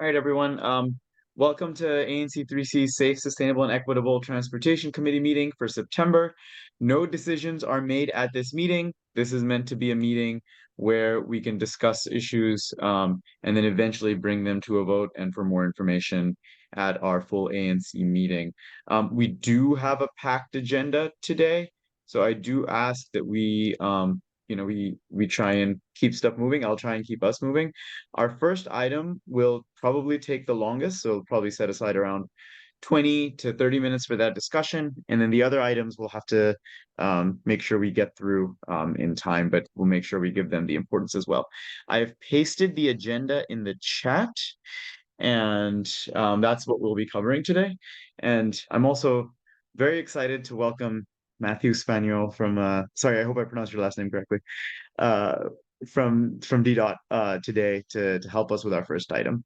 All right, everyone. Welcome to ANC 3C's Safe, Sustainable, and Equitable Transportation Committee meeting for September. No decisions are made at this meeting. This is meant to be a meeting where we can discuss issues and then eventually bring them to a vote and for more information at our full ANC meeting. We do have a packed agenda today, so I do ask that we try and keep stuff moving. I'll try and keep us moving. Our first item will probably take the longest, so we'll probably set aside around 20 to 30 minutes for that discussion. And then the other items we'll have to make sure we get through in time, but we'll make sure we give them the importance as well. I have pasted the agenda in the chat, and that's what we'll be covering today. And I'm also very excited to welcome Matthew Spaniel from, sorry, I hope I pronounced your last name correctly, uh, from DDOT today to help us with our first item.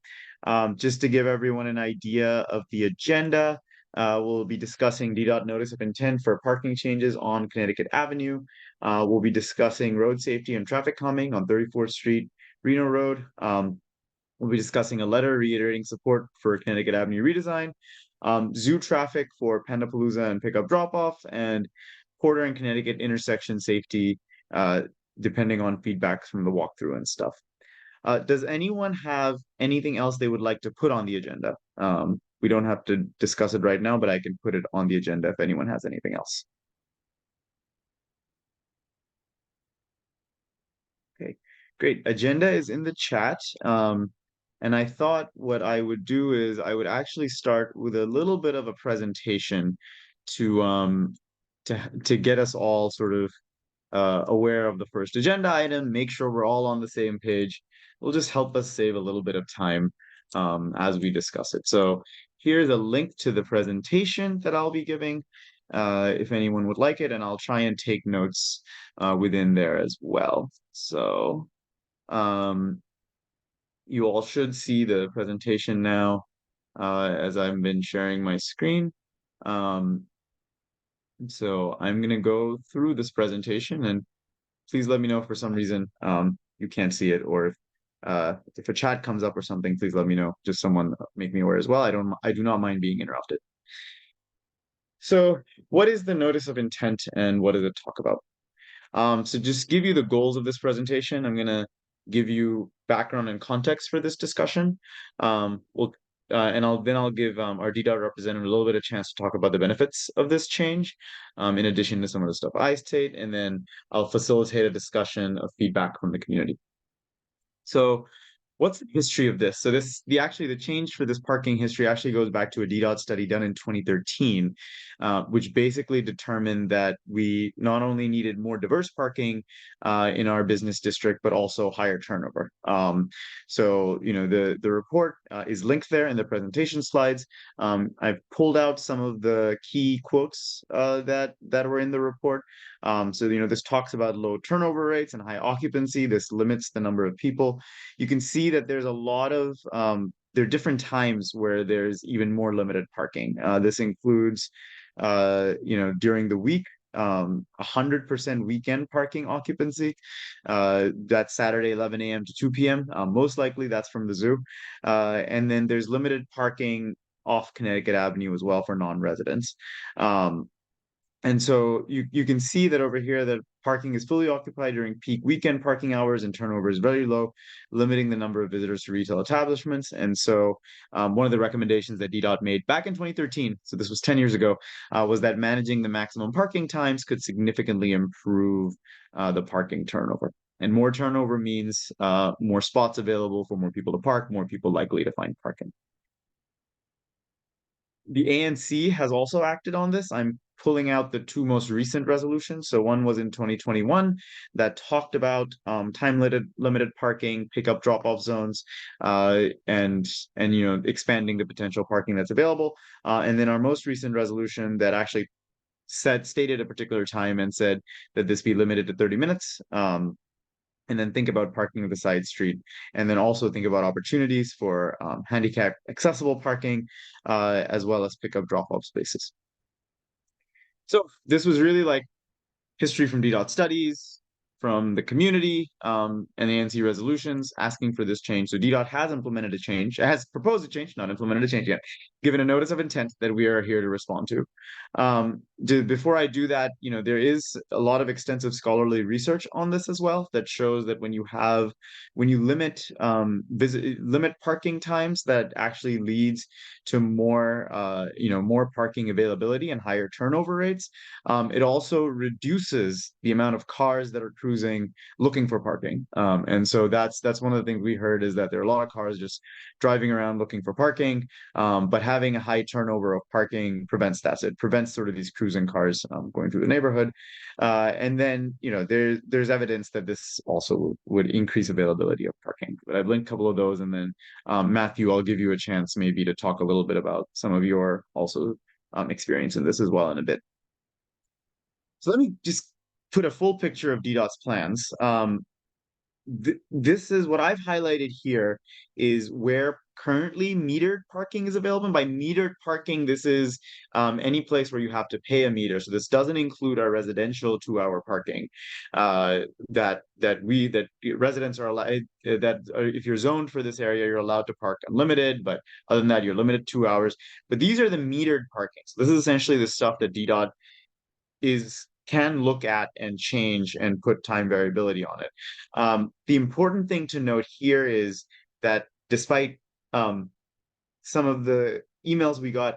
Just to give everyone an idea of the agenda, we'll be discussing DDOT Notice of Intent for parking changes on Connecticut Avenue. We'll be discussing road safety and traffic calming on 34th Street, Reno Road. We'll be discussing a letter reiterating support for Connecticut Avenue Redesign, zoo traffic for Panda Palooza and pickup drop-off, and Porter and Connecticut intersection safety, depending on feedback from the walkthrough and stuff. Does anyone have anything else they would like to put on the agenda? We don't have to discuss it right now, but I can put it on the agenda if anyone has anything else. Okay, great. Agenda is in the chat. And I thought what I would do is I would actually start with a little bit of a presentation to to get us all sort of aware of the first agenda item, make sure we're all on the same page. Will just help us save a little bit of time as we discuss it. So here's a link to the presentation that I'll be giving if anyone would like it, and I'll try and take notes within there as well. So you all should see the presentation now as I've been sharing my screen. So I'm going to go through this presentation, and please let me know if for some reason you can't see it, or if a chat comes up or something, please let me know. Just someone make me aware as well. I do not mind being interrupted. So what is the notice of intent and what does it talk about? So just give you the goals of this presentation. I'm going to give you background and context for this discussion. And I'll give our DDOT representative a little bit of chance to talk about the benefits of this change, in addition to some of the stuff I state, and then I'll facilitate a discussion of feedback from the community. So what's the history of this? So the change for this parking history actually goes back to a DDOT study done in 2013, which basically determined that we not only needed more diverse parking in our business district, but also higher turnover. So the report is linked there in the presentation slides. I've pulled out some of the key quotes that were in the report. So this talks about low turnover rates and high occupancy. This limits the number of people. You can see that there's a lot of there are different times where there's even more limited parking. This includes during the week, 100% weekend parking occupancy. That's Saturday 11 a.m. to 2 p.m. Most likely that's from the zoo. And then there's limited parking off Connecticut Avenue as well for non-residents. And so you can see that over here that parking is fully occupied during peak weekend parking hours and turnover is very low, limiting the number of visitors to retail establishments. And so one of the recommendations that DDOT made back in 2013, so this was 10 years ago, was that managing the maximum parking times could significantly improve the parking turnover. And more turnover means more spots available for more people to park, more people likely to find parking. The ANC has also acted on this. I'm pulling out the two most recent resolutions. So one was in 2021 that talked about time limited parking, pickup drop-off zones, and expanding the potential parking that's available. And then our most recent resolution that actually stated a particular time and said that this be limited to 30 minutes. And then think about parking of the side street, and then also think about opportunities for handicap accessible parking, as well as pickup drop-off spaces. So this was really like history from DDOT studies, from the community and the ANC resolutions asking for this change. So DDOT has implemented a change, has proposed a change, not implemented a change yet, given a notice of intent that we are here to respond to. Before I do that, there is a lot of extensive scholarly research on this as well that shows that when you limit parking times, that actually leads to more parking availability and higher turnover rates. It also reduces the amount of cars that are cruising looking for parking. And so that's one of the things we heard, is that there are a lot of cars just driving around looking for parking, but having a high turnover of parking prevents that. So it prevents sort of these cruising cars going through the neighborhood. And then, there's evidence that this also would increase availability of parking. But I've linked a couple of those, and then Matthew, I'll give you a chance maybe to talk a little bit about some of your also experience in this as well in a bit. So let me just put a full picture of DDOT's plans. This is what I've highlighted here, is where currently metered parking is available. And by metered parking, this is any place where you have to pay a meter. So this doesn't include our residential 2-hour parking that residents are allowed, if you're zoned for this area, you're allowed to park unlimited, but other than that, you're limited 2 hours. But these are the metered parking. So this is essentially the stuff that DDOT can look at and change and put time variability on it. The important thing to note here is that despite some of the emails we got,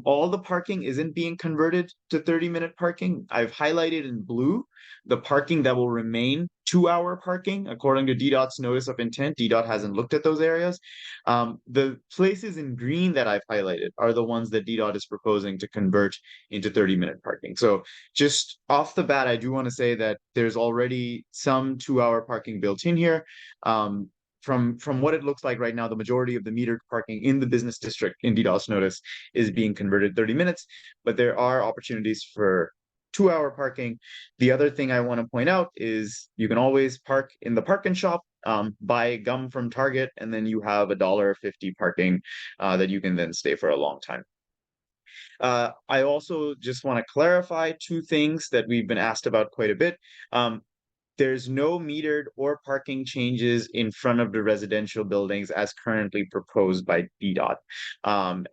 all the parking isn't being converted to 30-minute parking. I've highlighted in blue the parking that will remain 2-hour parking according to DDOT's notice of intent. DDOT hasn't looked at those areas. The places in green that I've highlighted are the ones that DDOT is proposing to convert into 30-minute parking. So just off the bat, I do want to say that there's already some 2-hour parking built in here. From what it looks like right now, the majority of the metered parking in the business district in DDOT's notice is being converted 30 minutes, but there are opportunities for 2-hour parking. The other thing I want to point out is you can always park in the park and shop, buy gum from Target, and then you have $1.50 parking that you can then stay for a long time. I also just want to clarify 2 things that we've been asked about quite a bit. There's no metered or parking changes in front of the residential buildings as currently proposed by DDOT.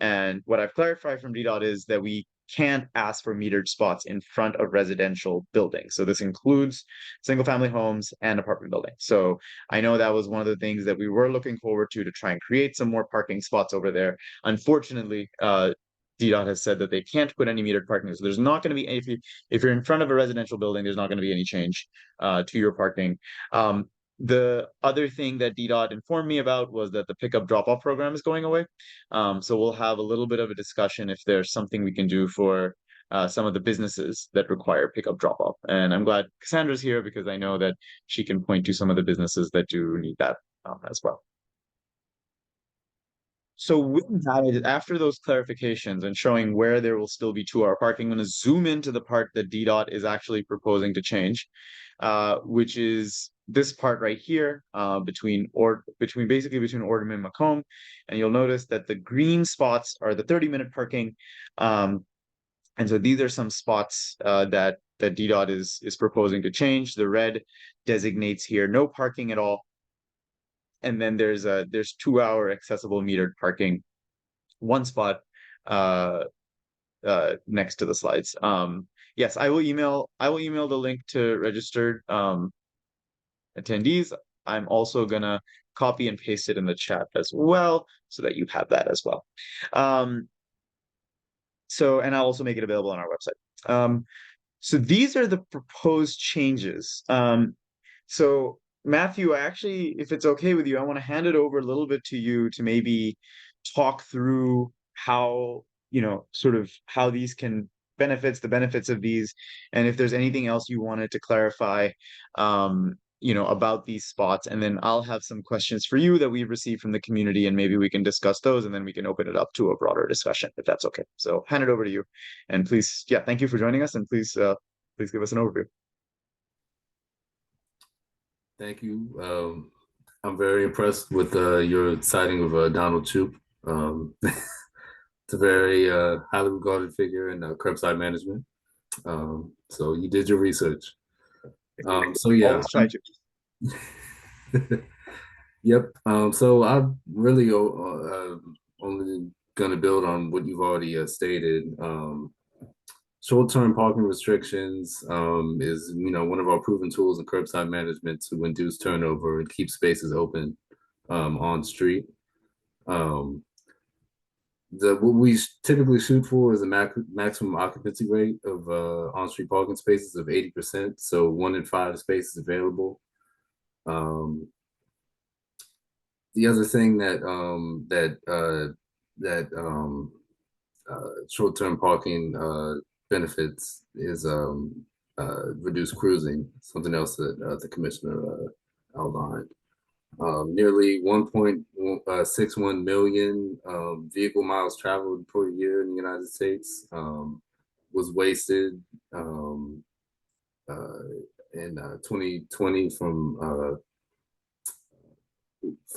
And what I've clarified from DDOT is that we can't ask for metered spots in front of residential buildings. So this includes single-family homes and apartment buildings. So I know that was one of the things that we were looking forward to try and create some more parking spots over there. Unfortunately, DDOT has said that they can't put any metered parking. So there's not going to be any, if you're in front of a residential building, there's not going to be any change to your parking. The other thing that DDOT informed me about was that the pickup drop-off program is going away. So we'll have a little bit of a discussion if there's something we can do for some of the businesses that require pickup drop-off. And I'm glad Cassandra's here because I know that she can point to some of the businesses that do need that as well. So with that, after those clarifications and showing where there will still be 2-hour parking, I'm going to zoom into the part that DDOT is actually proposing to change, which is this part right here, between Ortem and Macomb. And you'll notice that the green spots are the 30-minute parking. And so these are some spots that DDOT is proposing to change. The red designates here no parking at all. And then there's 2-hour accessible metered parking, one spot next to the slides. Yes, I will email the link to registered attendees. I'm also gonna copy and paste it in the chat as well so that you have that as well. And I'll also make it available on our website. So these are the proposed changes. So Matthew, if it's okay with you, I want to hand it over a little bit to you to maybe talk through how, sort of how these the benefits of these, and if there's anything else you wanted to clarify, about these spots. And then I'll have some questions for you that we've received from the community, and maybe we can discuss those, and then we can open it up to a broader discussion, if that's okay. So hand it over to you. And please, thank you for joining us, and please give us an overview. Thank you. I'm very impressed with your citing of Donald Troop. It's a very highly regarded figure in curbside management. So you did your research. So yeah, Always try to. yep. So I'm really only going to build on what you've already stated. Short-term parking restrictions is, one of our proven tools in curbside management to reduce turnover and keep spaces open on street. Um, what we typically shoot for is a maximum occupancy rate of on-street parking spaces of 80%. So 1 in 5 spaces available. The other thing that short-term parking benefits is reduced cruising, something else that the commissioner outlined. Nearly 1.61 million vehicle miles traveled per year in the United States was wasted in 2020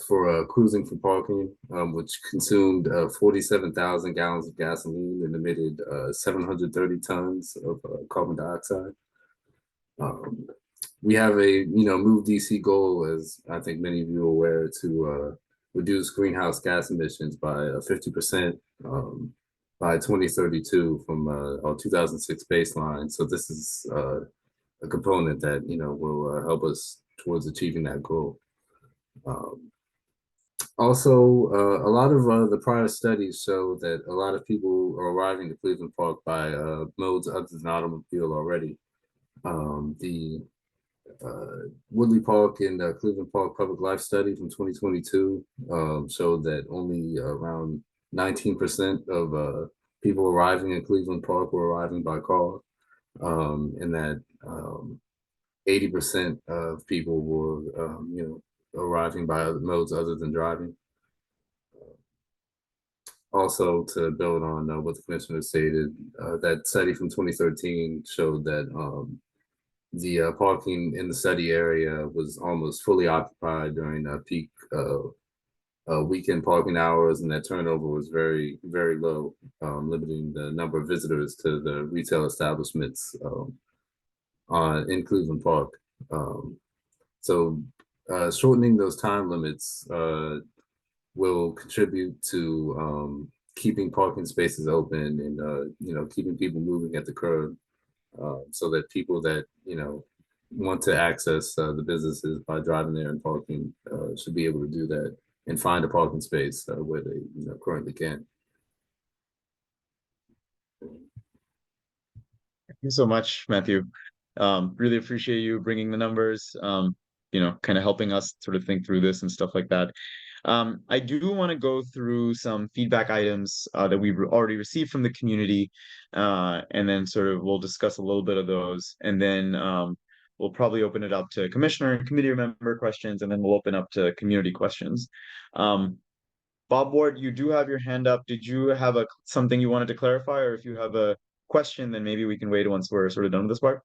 for cruising for parking, which consumed 47,000 gallons of gasoline and emitted 730 tons of carbon dioxide. We have a Move DC goal, as I think many of you are aware, to reduce greenhouse gas emissions by 50% by 2032 from our 2006 baseline. So this is a component that will help us towards achieving that goal. Also, a lot of the prior studies show that a lot of people are arriving to Cleveland Park by modes other than automobile already. The Woodley Park and Cleveland Park Public Life Study from 2022 showed that only around 19% of people arriving in Cleveland Park were arriving by car, and that 80% of people were, arriving by other modes other than driving. Also, to build on what the commissioner stated, that study from 2013 showed that the parking in the study area was almost fully occupied during peak weekend parking hours, and that turnover was very, very low, limiting the number of visitors to the retail establishments in Cleveland Park. So shortening those time limits will contribute to keeping parking spaces open and keeping people moving at the curb, so that people that want to access the businesses by driving there and parking should be able to do that and find a parking space where they currently can. Thank you so much, Matthew. Really appreciate you bringing the numbers, kind of helping us sort of think through this and stuff like that. I do want to go through some feedback items that we've already received from the community, and then sort of we'll discuss a little bit of those, and then we'll probably open it up to commissioner and committee member questions, and then we'll open up to community questions. Bob Ward, you do have your hand up. Did you have something you wanted to clarify, or if you have a question, then maybe we can wait once we're sort of done with this part?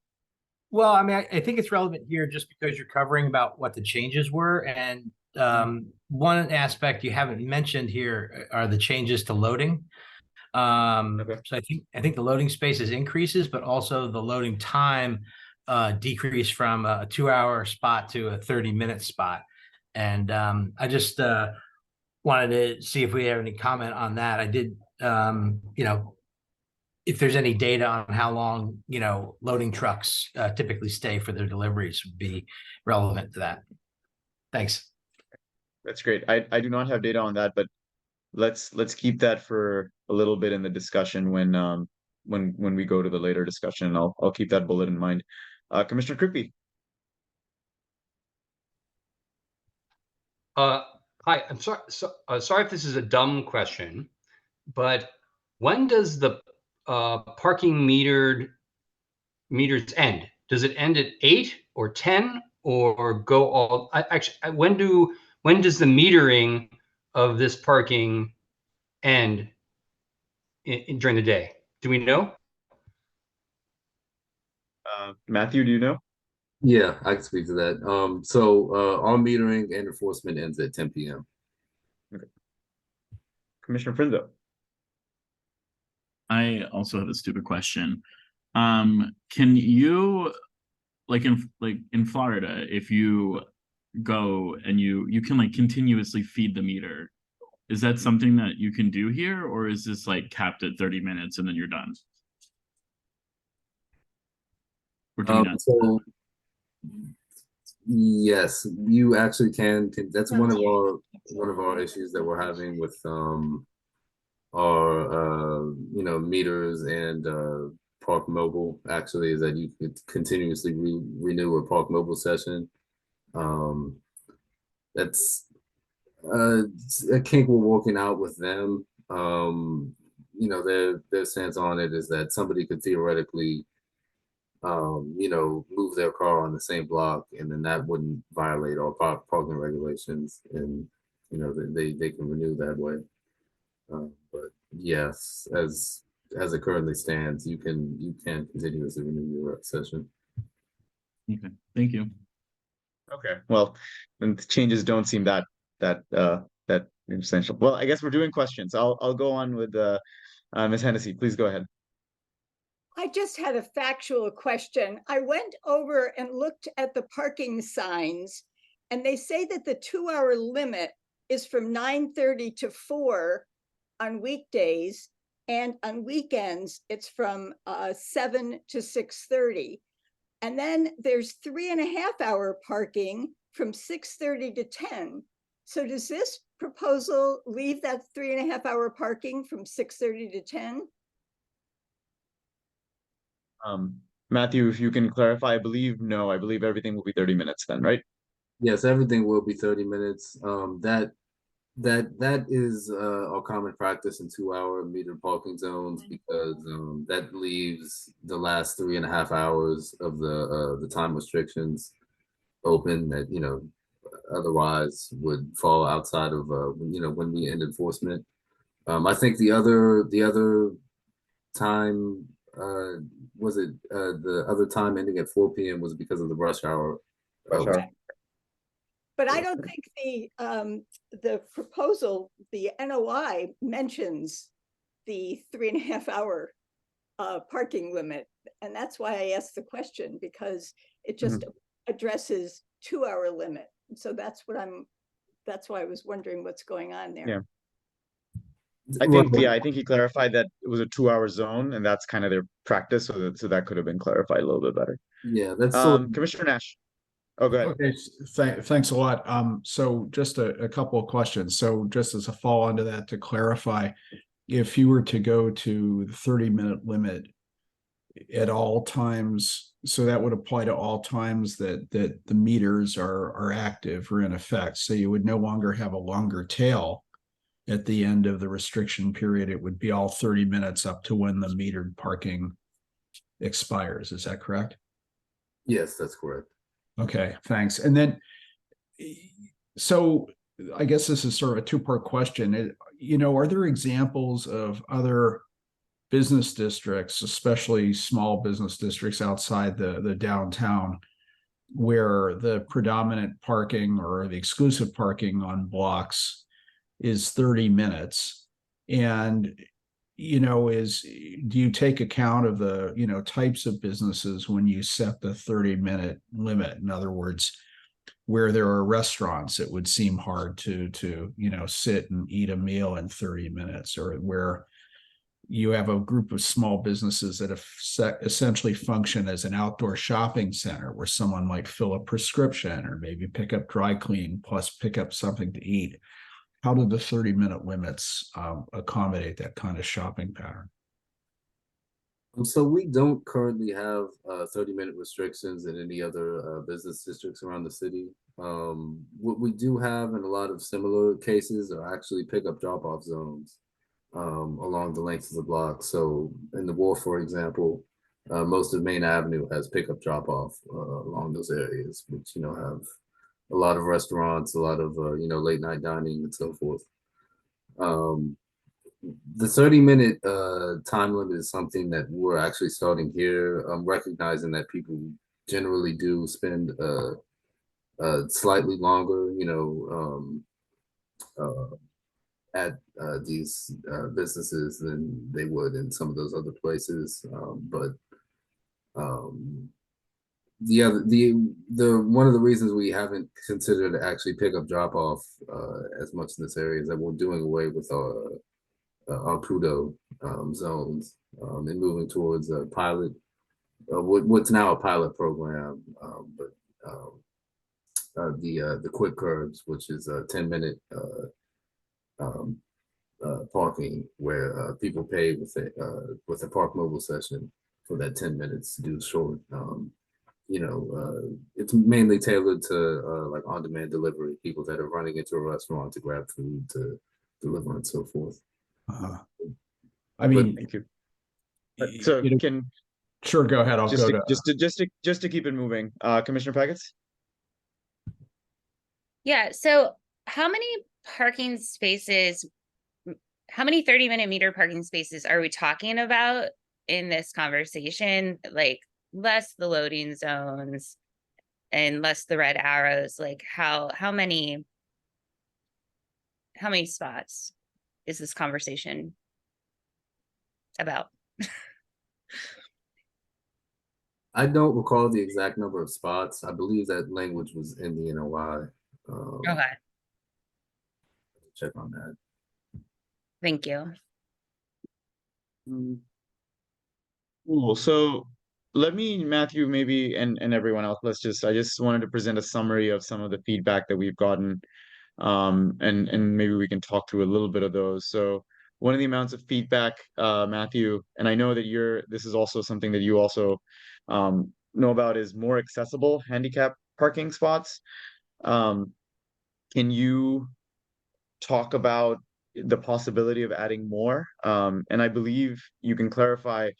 Well, I mean, I think it's relevant here just because you're covering about what the changes were. And one aspect you haven't mentioned here are the changes to loading. Okay. So I think the loading spaces increases, but also the loading time decreased from a 2-hour spot to a 30-minute spot. And I just wanted to see if we have any comment on that. I did, if there's any data on how long, loading trucks typically stay for their deliveries would be relevant to that. Thanks. That's great. I do not have data on that, but let's keep that for a little bit in the discussion when we go to the later discussion. I'll keep that bullet in mind. Commissioner Kripke. Hi, I'm sorry. Sorry if this is a dumb question, but when does the parking meters end? Does it end at 8 or 10 or go all? Actually, when does the metering of this parking end during the day? Do we know? Matthew, do you know? Yeah, I can speak to that. So our metering and enforcement ends at 10 p.m. Okay. Commissioner Prinzo. I also have a stupid question. Can you like in Florida, if you go and you can like continuously feed the meter, is that something that you can do here, or is this like capped at 30 minutes and then you're done? Or do you not? So yes, you actually can. That's one of our issues that we're having with our meters and Park Mobile. Actually, is that you could continuously renew a Park Mobile session. That's a kink we're working out with them. Their stance on it is that somebody could theoretically move their car on the same block, and then that wouldn't violate our parking regulations, and they can renew that way. But yes, as it currently stands, you can continuously renew your session. Okay, thank you. Okay, well, then the changes don't seem that essential. Well, I guess we're doing questions. I'll go on with Ms. Hennessy. Please go ahead. I just had a factual question. I went over and looked at the parking signs, and they say that the 2-hour limit is from 9:30 to 4 on weekdays, and on weekends it's from 7 to 6:30. And then there's 3.5-hour parking from 6:30 to 10. So does this proposal leave that 3.5-hour parking from 6:30 to 10? Matthew, if you can clarify, I believe everything will be 30 minutes then, right? Yes, everything will be 30 minutes. That is our common practice in 2-hour metered parking zones, because that leaves the last 3.5 hours of the time restrictions open that otherwise would fall outside of when we end enforcement. I think the other time was it the other time ending at 4 p.m. was because of the rush hour. But I don't think the proposal, the NOI, mentions the 3.5-hour parking limit, and that's why I asked the question, because it just addresses 2-hour limit. So that's why I was wondering what's going on there. Yeah. I think he clarified that it was a 2-hour zone, and that's kind of their practice, so that could have been clarified a little bit better. Yeah, that's Commissioner Nash. Oh, go ahead. Okay, thanks a lot. So just a couple of questions. So just as a follow-on to that, to clarify, if you were to go to the 30-minute limit at all times, so that would apply to all times that the meters are active or in effect. So you would no longer have a longer tail at the end of the restriction period. It would be all 30 minutes up to when the metered parking expires. Is that correct? Yes, that's correct. Okay, thanks. And then, so I guess this is sort of a two-part question. Are there examples of other business districts, especially small business districts outside the downtown, where the predominant parking or the exclusive parking on blocks is 30 minutes? And do you take account of the types of businesses when you set the 30-minute limit? In other words, where there are restaurants, it would seem hard to sit and eat a meal in 30 minutes, or where you have a group of small businesses that essentially function as an outdoor shopping center, where someone might fill a prescription or maybe pick up dry clean plus pick up something to eat. How do the 30-minute limits accommodate that kind of shopping pattern? So we don't currently have 30-minute restrictions in any other business districts around the city. What we do have in a lot of similar cases are actually pickup drop-off zones along the length of the block. So in the Wharf, for example, most of Main Avenue has pickup drop-off along those areas, which have a lot of restaurants, a lot of late night dining, and so forth. The 30-minute time limit is something that we're actually starting here, recognizing that people generally do spend slightly longer, at these businesses than they would in some of those other places. But the one of the reasons we haven't considered actually pick up drop off as much in this area is that we're doing away with our Kudo zones and moving towards a pilot, what's now a pilot program, but the quick curbs, which is a 10-minute parking where people pay with a park mobile session for that 10 minutes to do short. It's mainly tailored to like on-demand delivery, people that are running into a restaurant to grab food to deliver and so forth. I mean, Thank you. So you know, can sure, go ahead. I'll just go to, to just to keep it moving, Commissioner Packets? Yeah, so how many parking spaces, how many 30-minute meter parking spaces are we talking about in this conversation? Like less the loading zones and less the red arrows, like how many spots is this conversation about? I don't recall the exact number of spots. I believe that language was in the NOI. Okay, Check on that. thank you. Cool. So let me, Matthew, maybe, and everyone else, I just wanted to present a summary of some of the feedback that we've gotten. And maybe we can talk through a little bit of those. So one of the amounts of feedback, Matthew, and I know that this is also something that you also know about, is more accessible handicap parking spots. Can you talk about the possibility of adding more? And I believe you can clarify,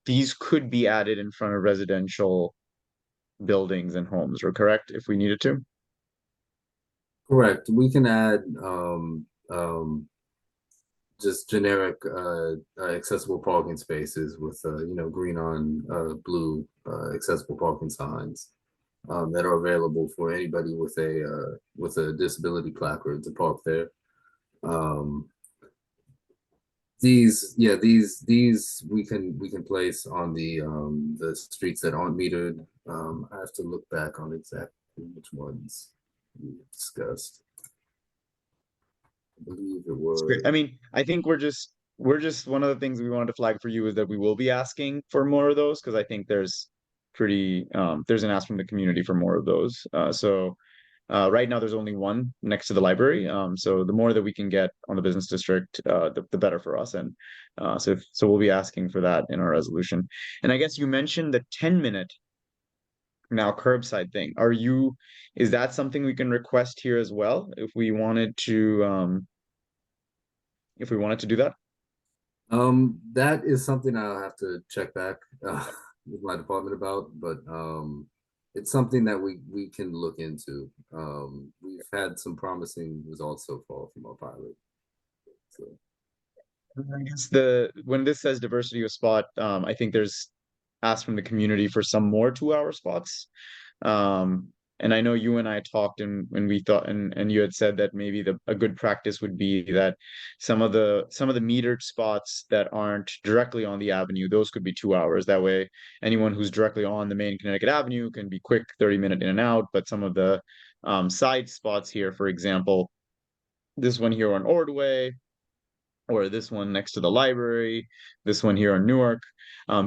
these could be added in front of residential buildings and homes, or correct, if we needed to? Correct. We can add just generic accessible parking spaces with green on blue accessible parking signs that are available for anybody with a disability placard to park there. These we can place on the streets that aren't metered. I have to look back on exactly which ones we discussed. I believe it was. Great. I mean, I think we're just one of the things we wanted to flag for you is that we will be asking for more of those, because I think there's an ask from the community for more of those. So right now there's only one next to the library. So the more that we can get on the business district, the better for us. And so we'll be asking for that in our resolution. And I guess you mentioned the 10-minute now curbside thing. Is that something we can request here as well if we wanted to do that? That is something I'll have to check back with my department about, but it's something that we can look into. We've had some promising results so far from our pilot. So I guess when this says diversity of spot, I think there's asked from the community for some more 2-hour spots. And I know you and I talked, and we thought, and you had said that maybe a good practice would be that some of the metered spots that aren't directly on the avenue, those could be 2 hours. That way, anyone who's directly on the main Connecticut Avenue can be quick, 30-minute in and out. But some of the side spots here, for example, this one here on Ordway, or this one next to the library, this one here on Newark,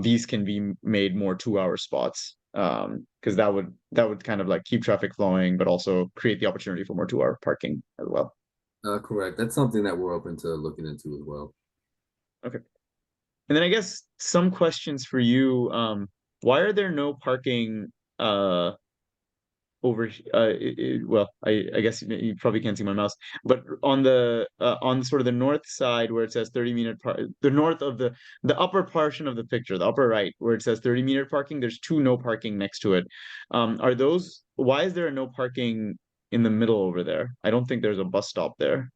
these can be made more 2-hour spots, because that would kind of like keep traffic flowing, but also create the opportunity for more 2-hour parking as well. correct. That's something that we're open to looking into as well. Okay. And then I guess some questions for you. Why are there no parking over well, I guess you probably can't see my mouse, but on sort of the north side where it says 30-minute the north of the upper portion of the picture, the upper right, where it says 30-minute parking, there's 2 no parking next to it. Why is there a no parking in the middle over there? I don't think there's a bus stop there.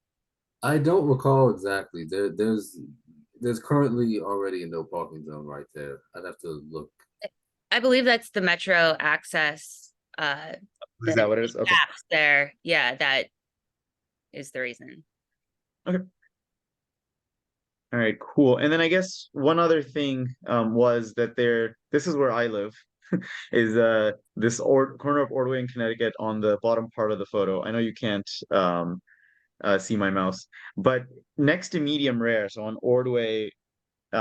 I don't recall exactly. There's currently already a no parking zone right there. I'd have to look. I believe that's the Metro access. Is that what it is? Okay. There, yeah, that is the reason. Okay. All right, cool. And then I guess one other thing was that this is where I live. is this corner of Ordway in Connecticut on the bottom part of the photo. I know you can't see my mouse, but next to medium rare, so on Ordway,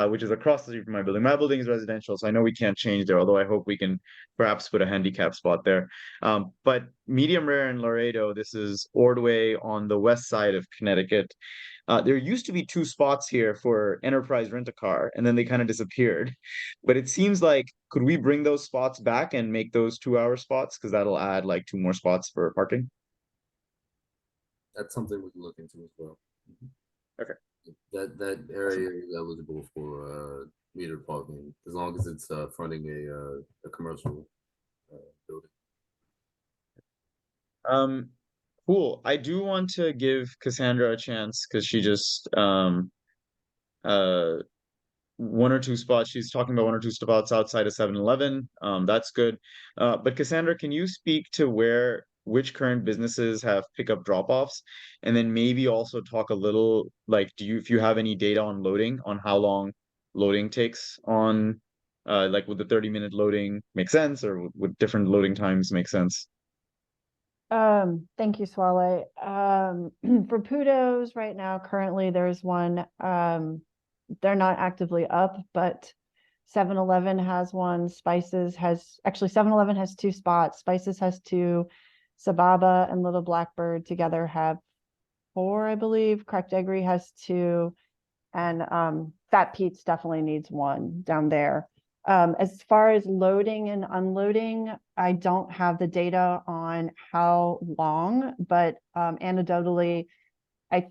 which is across the street from my building. My building is residential, so I know we can't change there, although I hope we can perhaps put a handicap spot there. But medium rare in Laredo, this is Ordway on the west side of Connecticut. There used to be 2 spots here for Enterprise Rent-A-Car, and then they kind of disappeared. But it seems like, could we bring those spots back and make those 2-hour spots? Because that'll add like 2 more spots for parking. That's something we can look into as well. Okay. That area is eligible for metered parking as long as it's fronting a commercial building. Cool. I do want to give Cassandra a chance because she just 1 or 2 spots. She's talking about 1 or 2 spots outside of 7-Eleven. That's good. But Cassandra, can you speak to which current businesses have pickup drop-offs, and then maybe also talk a little like, if you have any data on loading, on how long loading takes on, like, would the 30-minute loading make sense, or would different loading times make sense? Thank you, Swale. For Pudos right now, currently there's one, they're not actively up, but 7-Eleven has one, Spices has, actually 7-Eleven has 2 spots, Spices has 2, Sababa and Little Blackbird together have 4, I believe. Cracked Eggery has 2, and Fat Pete's definitely needs 1 down there. As far as loading and unloading, I don't have the data on how long, but anecdotally, I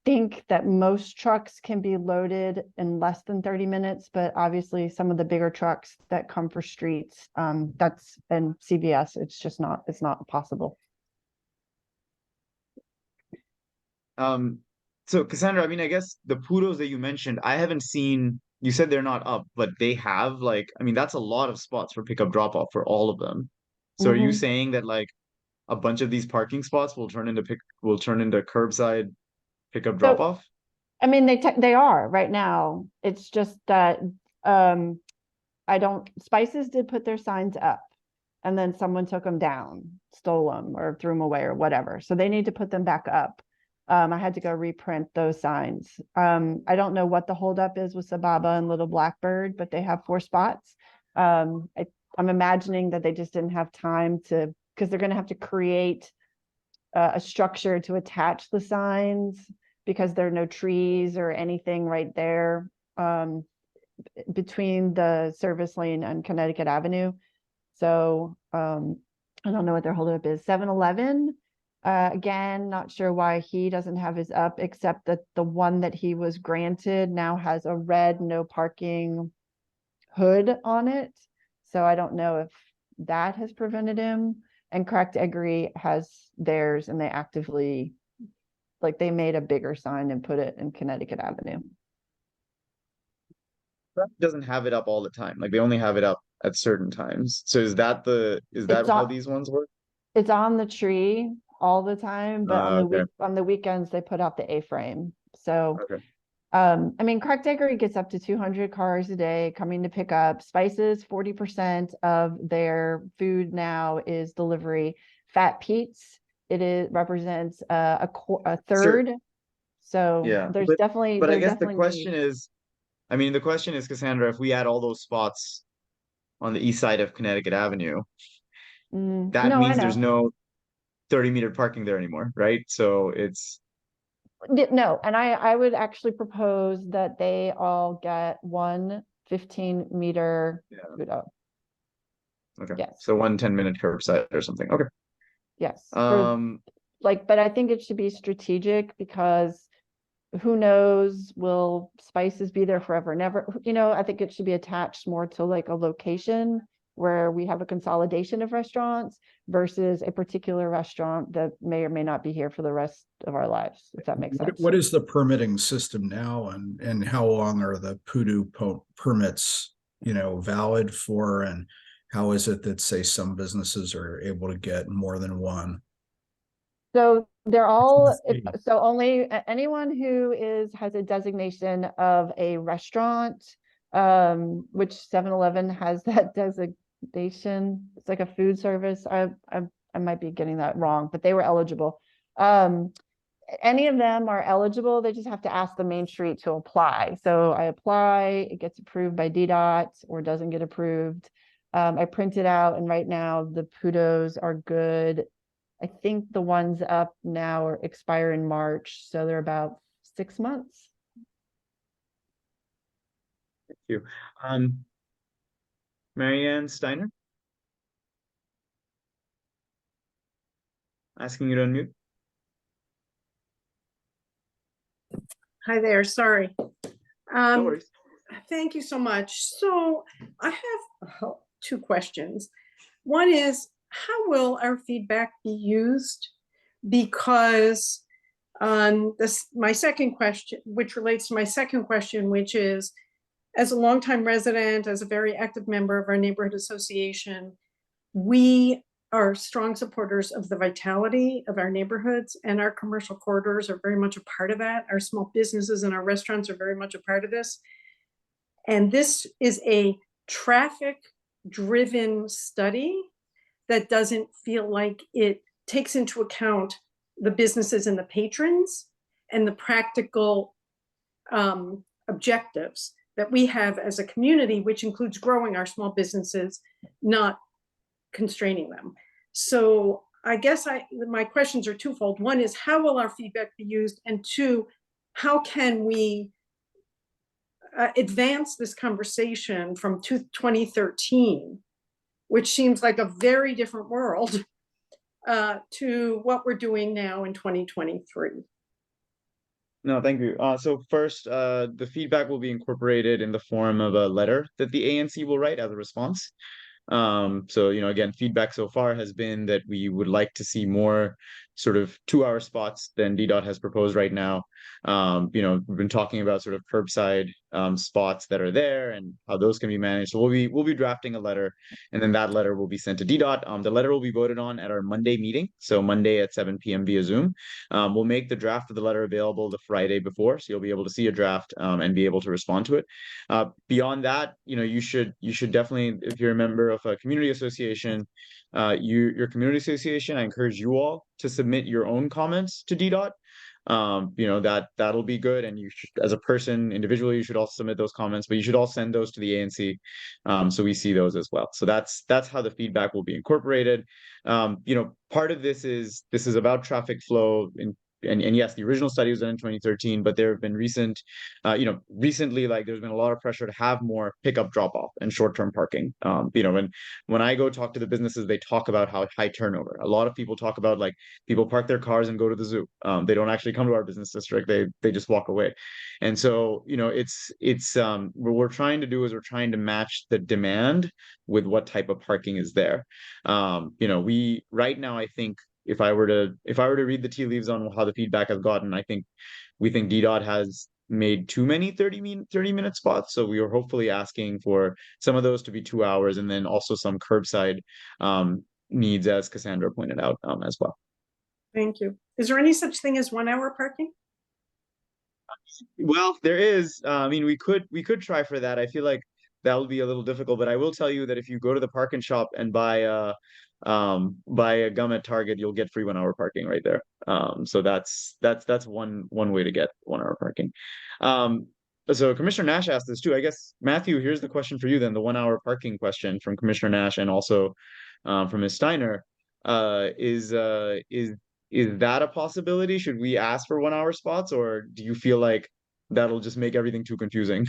think that most trucks can be loaded in less than 30 minutes, but obviously some of the bigger trucks that come for streets, that's in CVS, it's not possible. So Cassandra, I mean, I guess the Pudos that you mentioned, I haven't seen. You said they're not up, but they have, like, I mean, that's a lot of spots for pickup drop off for all of them. So are you saying that like a bunch of these parking spots will turn into curbside pickup drop off? I mean, they are right now. It's just that Spices did put their signs up, and then someone took them down, stole them, or threw them away, or whatever. So they need to put them back up. I had to go reprint those signs. I don't know what the holdup is with Sababa and Little Blackbird, but they have 4 spots. I'm imagining that they just didn't have time to, because they're going to have to create a structure to attach the signs, because there are no trees or anything right there between the service lane and Connecticut Avenue. So I don't know what their holdup is. 7-Eleven. Again, not sure why he doesn't have his up, except that the one that he was granted now has a red no parking hood on it. So I don't know if that has prevented him. And Cracked Eggery has theirs, and they actively, like, they made a bigger sign and put it in Connecticut Avenue. Doesn't have it up all the time. Like, they only have it up at certain times. So is that how these ones work? It's on the tree all the time, but on the weekends they put out the A-frame. So I mean, Cracked Eggery gets up to 200 cars a day coming to pick up. Spices, 40% of their food now is delivery. Fat Pete's, represents a third. So yeah, there's definitely. But I guess the question is, Cassandra, if we add all those spots on the east side of Connecticut Avenue, that means there's no 30-meter parking there anymore, right? So it's no, and I would actually propose that they all get 1 15-meter Pudo. Okay. Yes. So 1 10-minute curbside or something. Okay. Yes. But I think it should be strategic, because who knows, will Spices be there forever? Never, I think it should be attached more to like a location where we have a consolidation of restaurants versus a particular restaurant that may or may not be here for the rest of our lives, if that makes sense. What is the permitting system now, and how long are the Pudo permits, valid for, and how is it that, say, some businesses are able to get more than 1? So they're all, so only anyone who has a designation of a restaurant which 7-Eleven has that designation. It's like a food service. I might be getting that wrong, but they were eligible. Any of them are eligible. They just have to ask the Main Street to apply. So I apply, it gets approved by DDOT or doesn't get approved. I print it out, and right now the PUDOs are good. I think the ones up now expire in March, so they're about 6 months. Thank you. Marianne Steiner? Asking you to unmute. Hi there, sorry. No worries. Thank you so much. So I have two questions. One is, how will our feedback be used? Because my second question, which relates to my second question, which is, as a longtime resident, as a very active member of our neighborhood association, we are strong supporters of the vitality of our neighborhoods, and our commercial corridors are very much a part of that. Our small businesses and our restaurants are very much a part of this. And this is a traffic-driven study that doesn't feel like it takes into account the businesses and the patrons and the practical objectives that we have as a community, which includes growing our small businesses, not constraining them. So I guess my questions are twofold. One is, how will our feedback be used? And two, how can we advance this conversation from 2013, which seems like a very different world, to what we're doing now in 2023? No, thank you. So first, the feedback will be incorporated in the form of a letter that the ANC will write as a response. So, again, feedback so far has been that we would like to see more sort of 2-hour spots than DDOT has proposed right now. We've been talking about sort of curbside spots that are there and how those can be managed. So we'll be drafting a letter, and then that letter will be sent to DDOT. The letter will be voted on at our Monday meeting, so Monday at 7 p.m. via Zoom. We'll make the draft of the letter available the Friday before, so you'll be able to see a draft and be able to respond to it. Beyond that, you should definitely, if you're a member of a community association, your community association, I encourage you all to submit your own comments to DDOT. That'll be good, and you should, as a person individually, you should also submit those comments, but you should all send those to the ANC, so we see those as well. So that's how the feedback will be incorporated. Part of this is about traffic flow and yes, the original study was done in 2013, but there have been recently, like, there's been a lot of pressure to have more pickup drop off and short-term parking. When I go talk to the businesses, they talk about how high turnover. A lot of people talk about, like, people park their cars and go to the zoo. They don't actually come to our business district. They just walk away. And so, what we're trying to do is we're trying to match the demand with what type of parking is there. We right now, I think, if I were to read the tea leaves on how the feedback has gotten, we think DDOT has made too many 30-minute spots. So we are hopefully asking for some of those to be 2 hours, and then also some curbside needs, as Cassandra pointed out, as well. Thank you. Is there any such thing as 1 hour parking? Well, there is. We could try for that. I feel like that would be a little difficult, but I will tell you that if you go to the Park and Shop and buy a gum at Target, you'll get free 1 hour parking right there. So that's one way to get 1 hour parking. So Commissioner Nash asked this too. I guess, Matthew, here's the question for you then, the 1 hour parking question from Commissioner Nash and also from Ms. Steiner. Is that a possibility? Should we ask for 1 hour spots, or do you feel like that'll just make everything too confusing?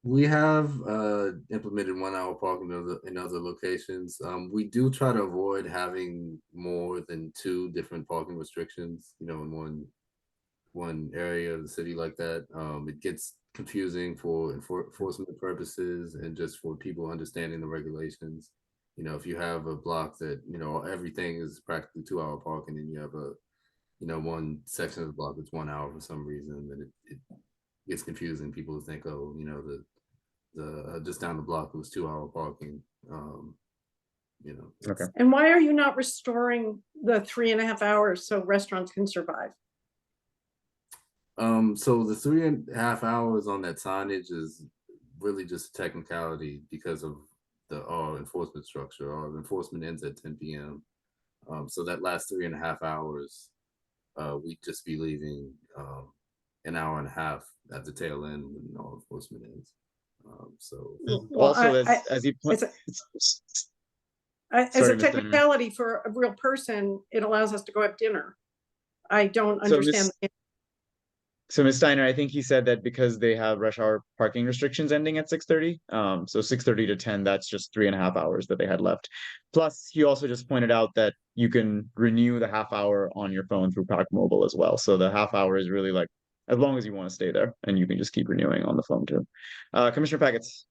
We have implemented 1 hour parking in other locations. We do try to avoid having more than 2 different parking restrictions, in one area of the city like that. It gets confusing for enforcement purposes and just for people understanding the regulations. If you have a block that, everything is practically 2 hour parking, and you have one section of the block that's 1 hour for some reason, then it gets confusing. People think, oh, the just down the block it was 2 hour parking. Okay. And why are you not restoring the 3.5 hours so restaurants can survive? So the 3.5 hours on that signage is really just a technicality because of our enforcement structure. Our enforcement ends at 10 p.m. So that last 3.5 hours, we'd just be leaving an hour and a half at the tail end when all enforcement ends. So Also, I- as you point, as Sorry, a Ms. Steiner. technicality for a real person, it allows us to go have dinner. I don't So, understand. So Ms. Steiner, I think he said that because they have rush hour parking restrictions ending at 6:30, so 6:30 to 10, that's just 3.5 hours that they had left. Plus, he also just pointed out that you can renew the half hour on your phone through Park Mobile as well. So the half hour is really like, as long as you want to stay there, and you can just keep renewing on the phone too. Commissioner Packets.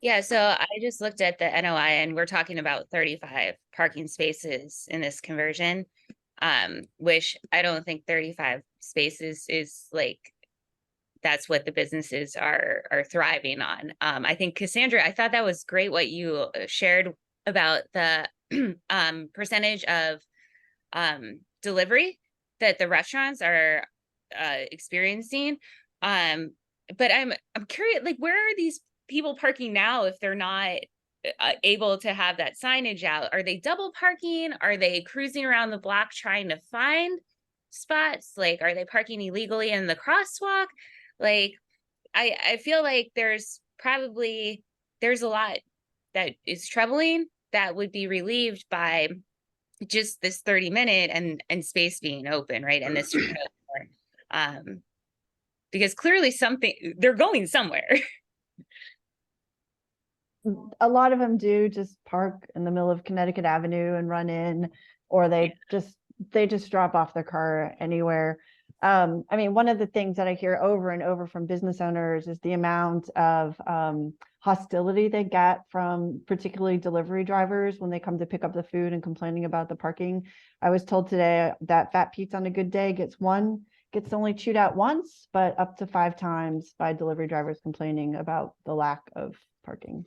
Yeah, so I just looked at the NOI and we're talking about 35 parking spaces in this conversion. Which I don't think 35 spaces is like, that's what the businesses are thriving on. I think Cassandra, I thought that was great what you shared about the percentage of delivery that the restaurants are experiencing. But I'm curious, like, where are these people parking now if they're not able to have that signage out? Are they double parking? Are they cruising around the block trying to find spots? Like, are they parking illegally in the crosswalk? Like, I feel like there's a lot that is troubling that would be relieved by just this 30-minute and space being open, right? And this because clearly they're going somewhere. A lot of them do just park in the middle of Connecticut Avenue and run in, or they just drop off their car anywhere. I mean, one of the things that I hear over and over from business owners is the amount of hostility they get from particularly delivery drivers when they come to pick up the food and complaining about the parking. I was told today that Fat Pete's on a good day gets only chewed out once, but up to 5 times by delivery drivers complaining about the lack of parking.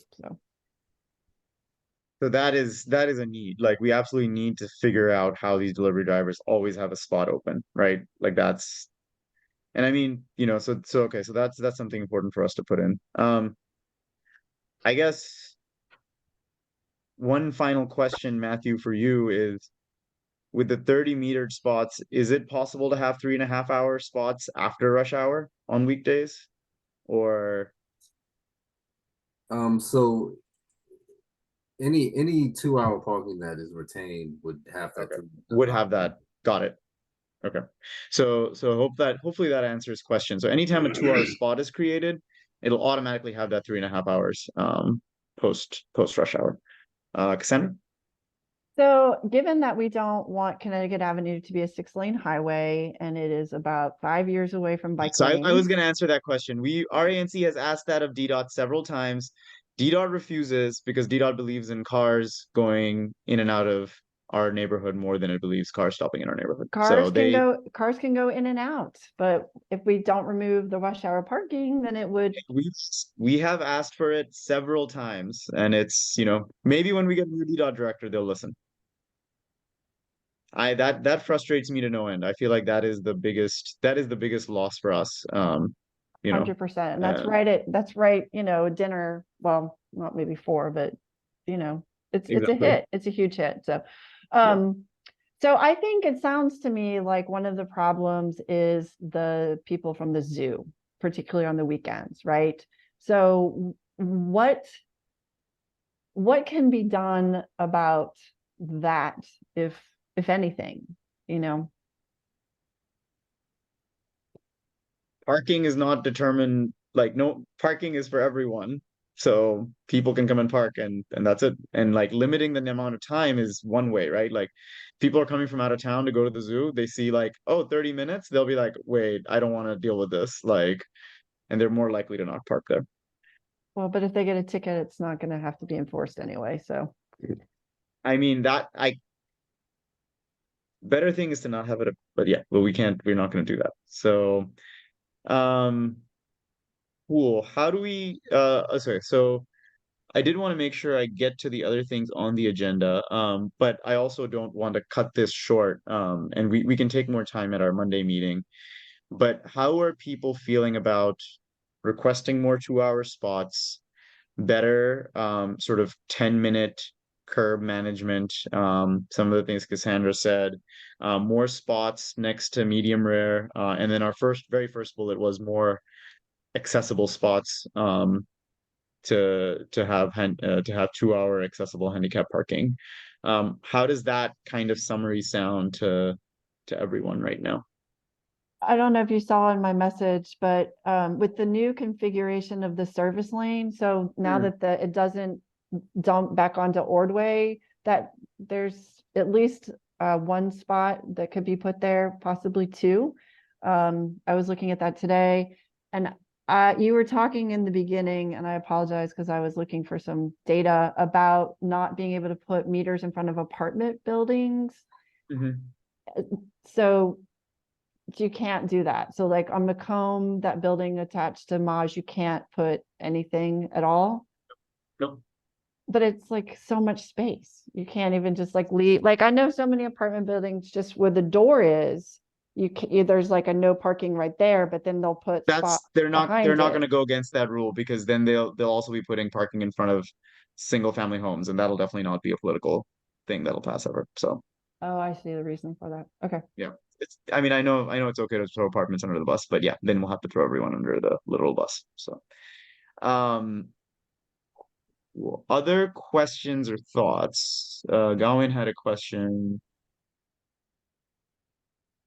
So that is a need. Like, we absolutely need to figure out how these delivery drivers always have a spot open, right? Like, that's, and I mean, so okay, so that's something important for us to put in. I guess one final question, Matthew, for you is, with the 30 metered spots, is it possible to have 3.5 hour spots after rush hour on weekdays? Or so any 2-hour parking that is retained would have that. Okay. Would have that. Got it. Okay. So hopefully that answers question. So anytime a 2-hour spot is created, it'll automatically have that 3.5 hours post rush hour. Cassandra? So given that we don't want Connecticut Avenue to be a 6-lane highway and it is about 5 years away from bike So lanes. I was going to answer that question. Our ANC has asked that of DDOT several times. DDOT refuses because DDOT believes in cars going in and out of our neighborhood more than it believes cars stopping in our neighborhood. Cars can go in and out, but if we don't remove the rush hour parking, then it would. We have asked for it several times, and it's, maybe when we get a new DDOT director, they'll listen. That frustrates me to no end. I feel like that is the biggest loss for us. 100%. And that's right. Dinner, well, not maybe 4, but it's a hit. It's a huge hit. So, So I think it sounds to me like one of the problems is the people from the zoo, particularly on the weekends, right? So what can be done about that, if anything, Parking is not determined, like, no, parking is for everyone. So people can come and park, and that's it. And like, limiting the amount of time is one way, right? Like, people are coming from out of town to go to the zoo. They see like, oh, 30 minutes. They'll be like, wait, I don't want to deal with this. Like, and they're more likely to not park there. Well, but if they get a ticket, it's not going to have to be enforced anyway. So, I mean, better thing is to not have it, but yeah, well, we're not going to do that. So, cool. How do we, sorry, so I did want to make sure I get to the other things on the agenda, but I also don't want to cut this short, and we can take more time at our Monday meeting. But how are people feeling about requesting more 2-hour spots, better sort of 10-minute curb management, some of the things Cassandra said, more spots next to medium rare, and then our very first bullet was more accessible spots to have 2-hour accessible handicap parking. How does that kind of summary sound to everyone right now? I don't know if you saw in my message, but with the new configuration of the service lane, so now that it doesn't dump back onto Ordway, that there's at least one spot that could be put there, possibly two. I was looking at that today, and you were talking in the beginning, and I apologize because I was looking for some data about not being able to put meters in front of apartment buildings. So you can't do that. So like on Macomb, that building attached to Maj, you can't put anything at all. Nope. But it's like so much space. You can't even just like leave. Like I know so many apartment buildings just where the door is, there's like a no parking right there, but then they'll put they're not behind going it. to go against that rule, because then they'll also be putting parking in front of single family homes, and that'll definitely not be a political thing that'll pass ever. So Oh, I see the reason for that. Okay. yeah, I mean, I know it's okay to throw apartments under the bus, but yeah, then we'll have to throw everyone under the literal bus. So other questions or thoughts? Gawain had a question.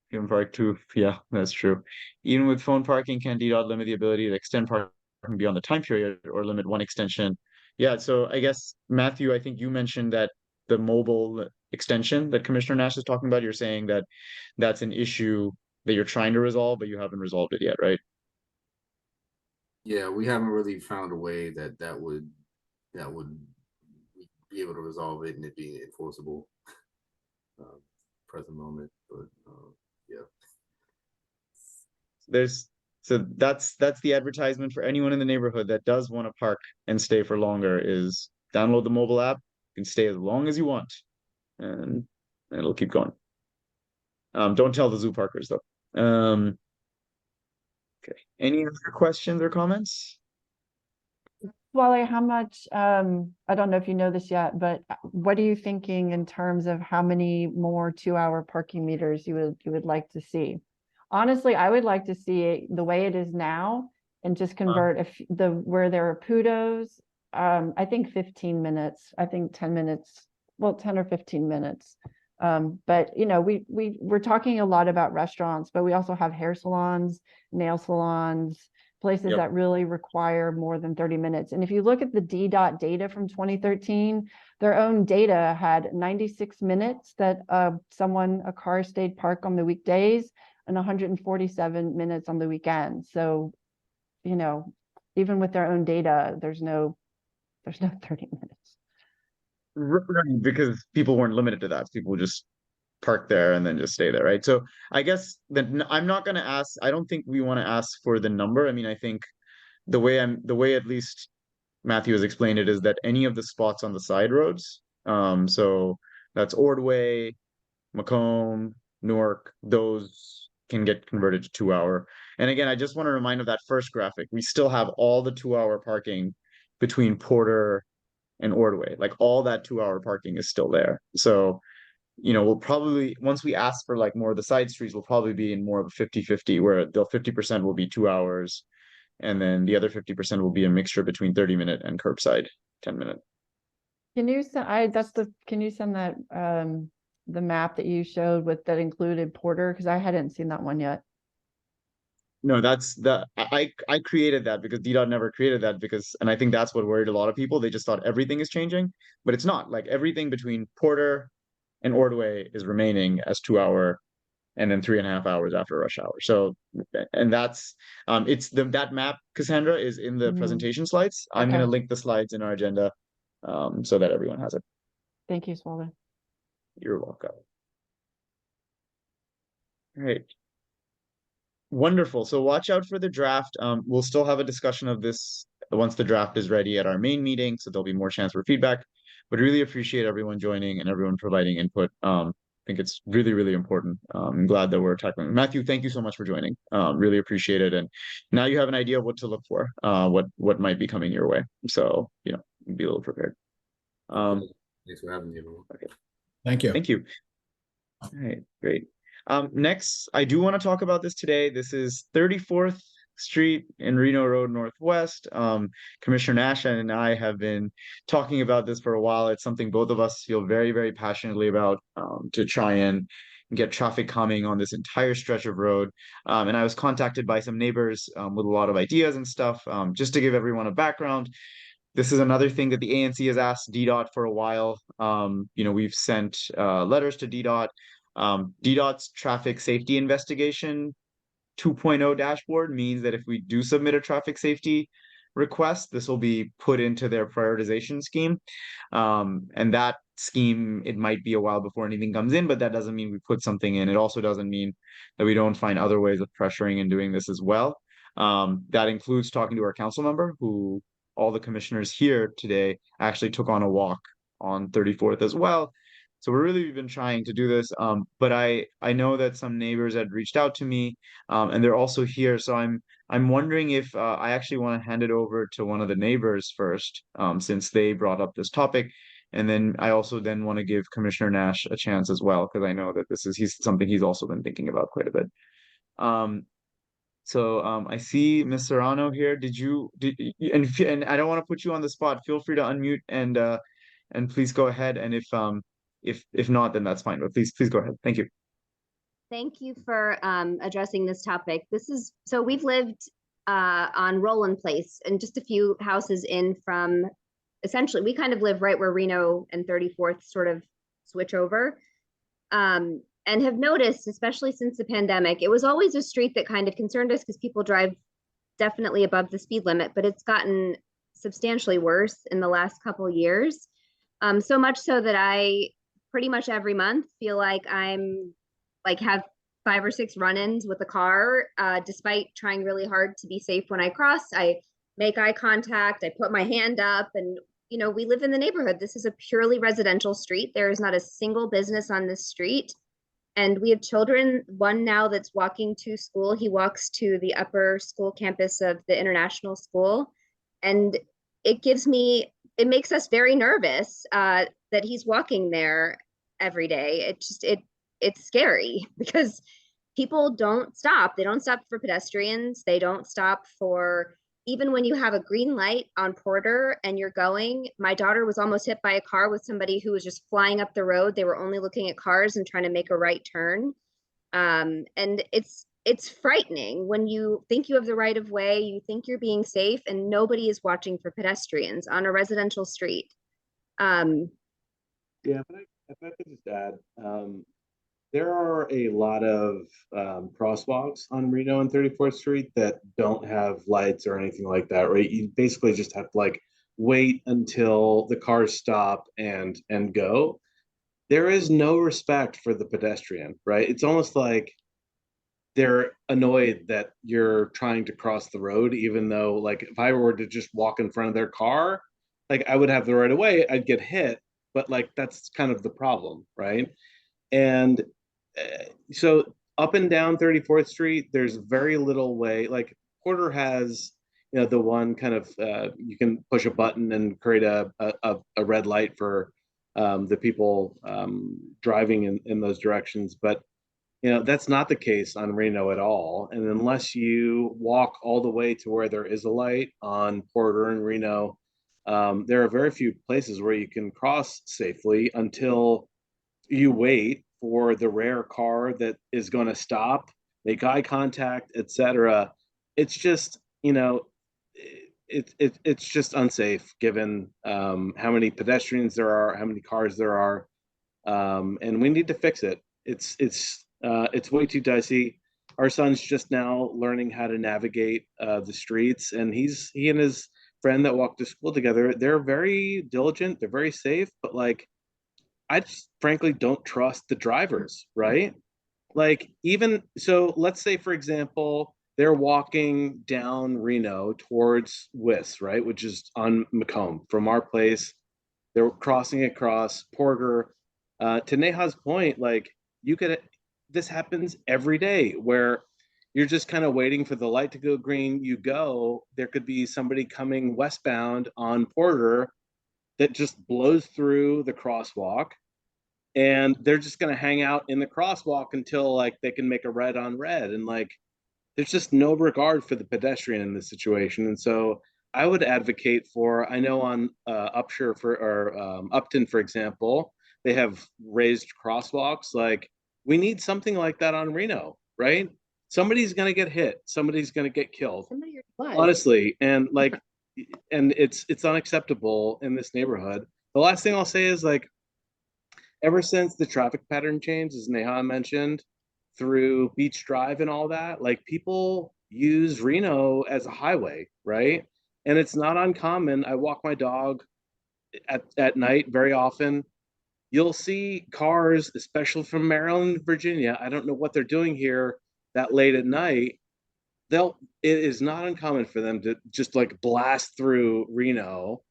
Human park too. Yeah, that's true. Even with phone parking, can DDOT limit the ability to extend parking beyond the time period or limit one extension? Yeah, so I guess, Matthew, I think you mentioned that the mobile extension that Commissioner Nash is talking about, you're saying that that's an issue that you're trying to resolve, but you haven't resolved it yet, right? Yeah, we haven't really found a way that would be able to resolve it and it be enforceable present moment. But yeah. That's the advertisement for anyone in the neighborhood that does want to park and stay for longer, is download the mobile app. You can stay as long as you want, and it'll keep going. Don't tell the zoo parkers though. Okay. Any other questions or comments? Wally, how much, I don't know if you know this yet, but what are you thinking in terms of how many more 2-hour parking meters you would like to see? Honestly, I would like to see it the way it is now and just convert where there are Pudos, I think 15 minutes, I think 10 minutes, well, 10 or 15 minutes. But you know, we're talking a lot about restaurants, but we also have hair salons, nail salons, places that really require more than 30 minutes. And if you look at the DDOT data from 2013, their own data had 96 minutes that a car stayed parked on the weekdays and 147 minutes on the weekend. So, you know, even with their own data, there's no 30 minutes. Right, because people weren't limited to that. People would just park there and then just stay there, right? So I guess that I'm not going to ask. I don't think we want to ask for the number. I mean, I think the way at least Matthew has explained it is that any of the spots on the side roads, so that's Ordway, Macomb, Newark, those can get converted to 2-hour. And again, I just want to remind of that first graphic. We still have all the 2-hour parking between Porter and Ordway. Like all that 2-hour parking is still there. So, you know, we'll probably, once we ask for like more of the side streets, we'll probably be in more of a 50-50, where the 50% will be 2 hours, and then the other 50% will be a mixture between 30-minute and curbside 10-minute. Can you send can you send that the map that you showed that included Porter? Because I hadn't seen that one yet. No, I created that because DDOT never created that, and I think that's what worried a lot of people. They just thought everything is changing, but it's not. Like everything between Porter and Ordway is remaining as 2-hour, and then 3.5 hours after rush hour. So, and that's that map, Cassandra, is in the presentation slides. I'm going to link the slides in our agenda, so that everyone has it. Thank you, Swallow. You're welcome. All right. Wonderful. So watch out for the draft. We'll still have a discussion of this once the draft is ready at our main meeting, so there'll be more chance for feedback. But really appreciate everyone joining and everyone providing input. think it's really, really important. I'm glad that we're tackling. Matthew, thank you so much for joining. Really appreciate it. And now you have an idea of what to look for, what might be coming your way. So, be a little prepared. Thanks for having me, everyone. Okay. Thank you. Thank you. All right, great. Next, I do want to talk about this today. This is 34th Street in Reno Road Northwest. Commissioner Nash and I have been talking about this for a while. It's something both of us feel very, very passionately about, to try and get traffic calming on this entire stretch of road. And I was contacted by some neighbors with a lot of ideas and stuff. Just to give everyone a background, this is another thing that the ANC has asked DDOT for a while. We've sent letters to DDOT. DDOT's traffic safety investigation 2.0 dashboard means that if we do submit a traffic safety request, this will be put into their prioritization scheme. And that scheme, it might be a while before anything comes in, but that doesn't mean we put something in. It also doesn't mean that we don't find other ways of pressuring and doing this as well. That includes talking to our council member, who all the commissioners here today actually took on a walk on 34th as well. So we're really been trying to do this, but I know that some neighbors had reached out to me, and they're also here. So I'm wondering if I actually want to hand it over to one of the neighbors first, since they brought up this topic, and then I also then want to give Commissioner Nash a chance as well, because I know that this is something he's also been thinking about quite a bit. So I see Ms. Serrano here. And I don't want to put you on the spot. Feel free to unmute and please go ahead. And if not, then that's fine. But please go ahead. Thank you. Thank you for addressing this topic. So we've lived on Roland Place and just a few houses in from, essentially, we kind of live right where Reno and 34th sort of switch over. And have noticed, especially since the pandemic, it was always a street that kind of concerned us because people drive definitely above the speed limit, but it's gotten substantially worse in the last couple of years. So much so that I pretty much every month feel like have 5 or 6 run-ins with a car, despite trying really hard to be safe when I cross. I make eye contact, I put my hand up, and we live in the neighborhood. This is a purely residential street. There is not a single business on this street. And we have children, one now that's walking to school. He walks to the upper school campus of the international school. And it makes us very nervous that he's walking there every day. It's scary because people don't stop. They don't stop for pedestrians. They don't stop for, even when you have a green light on Porter and you're going. My daughter was almost hit by a car with somebody who was just flying up the road. They were only looking at cars and trying to make a right turn. And it's frightening when you think you have the right of way, you think you're being safe, and nobody is watching for pedestrians on a residential street. Yeah, if I could just add, there are a lot of crosswalks on Reno and 34th Street that don't have lights or anything like that, right? You basically just have to wait until the cars stop and go. There is no respect for the pedestrian, right? It's almost like they're annoyed that you're trying to cross the road, even though if I were to just walk in front of their car, I would have the right of way, I'd get hit, but that's kind of the problem, right? And so up and down 34th Street, there's very little way. Porter has, the one kind of, you can push a button and create a red light for the people driving in those directions. But, that's not the case on Reno at all. And unless you walk all the way to where there is a light on Porter and Reno, there are very few places where you can cross safely until you wait for the rare car that is going to stop, make eye contact, etc. It's just, it's just unsafe given how many pedestrians there are, how many cars there are, and we need to fix it. It's way too dicey. Our son's just now learning how to navigate the streets, and he and his friend that walk to school together, they're very diligent, they're very safe, but I just frankly don't trust the drivers, right? Even so, let's say, for example, they're walking down Reno towards Wiss, right, which is on Macomb. From our place, they're crossing across Porter. To Neha's point, this happens every day where you're just kind of waiting for the light to go green. You go, there could be somebody coming westbound on Porter that just blows through the crosswalk, and they're just going to hang out in the crosswalk until like they can make a red on red. And like, there's just no regard for the pedestrian in this situation. And so I would advocate for, I know on Upton, for example, they have raised crosswalks. Like, we need something like that on Reno, right? Somebody's going to get hit. Somebody's going to get killed. Honestly. And like, and it's unacceptable in this neighborhood. The last thing I'll say is like, ever since the traffic pattern change, as Neha mentioned, through Beach Drive and all that, like, people use Reno as a highway, right? And it's not uncommon. I walk my dog at night very often. You'll see cars, especially from Maryland, Virginia. I don't know what they're doing here that late at night. It is not uncommon for them to just like blast through Reno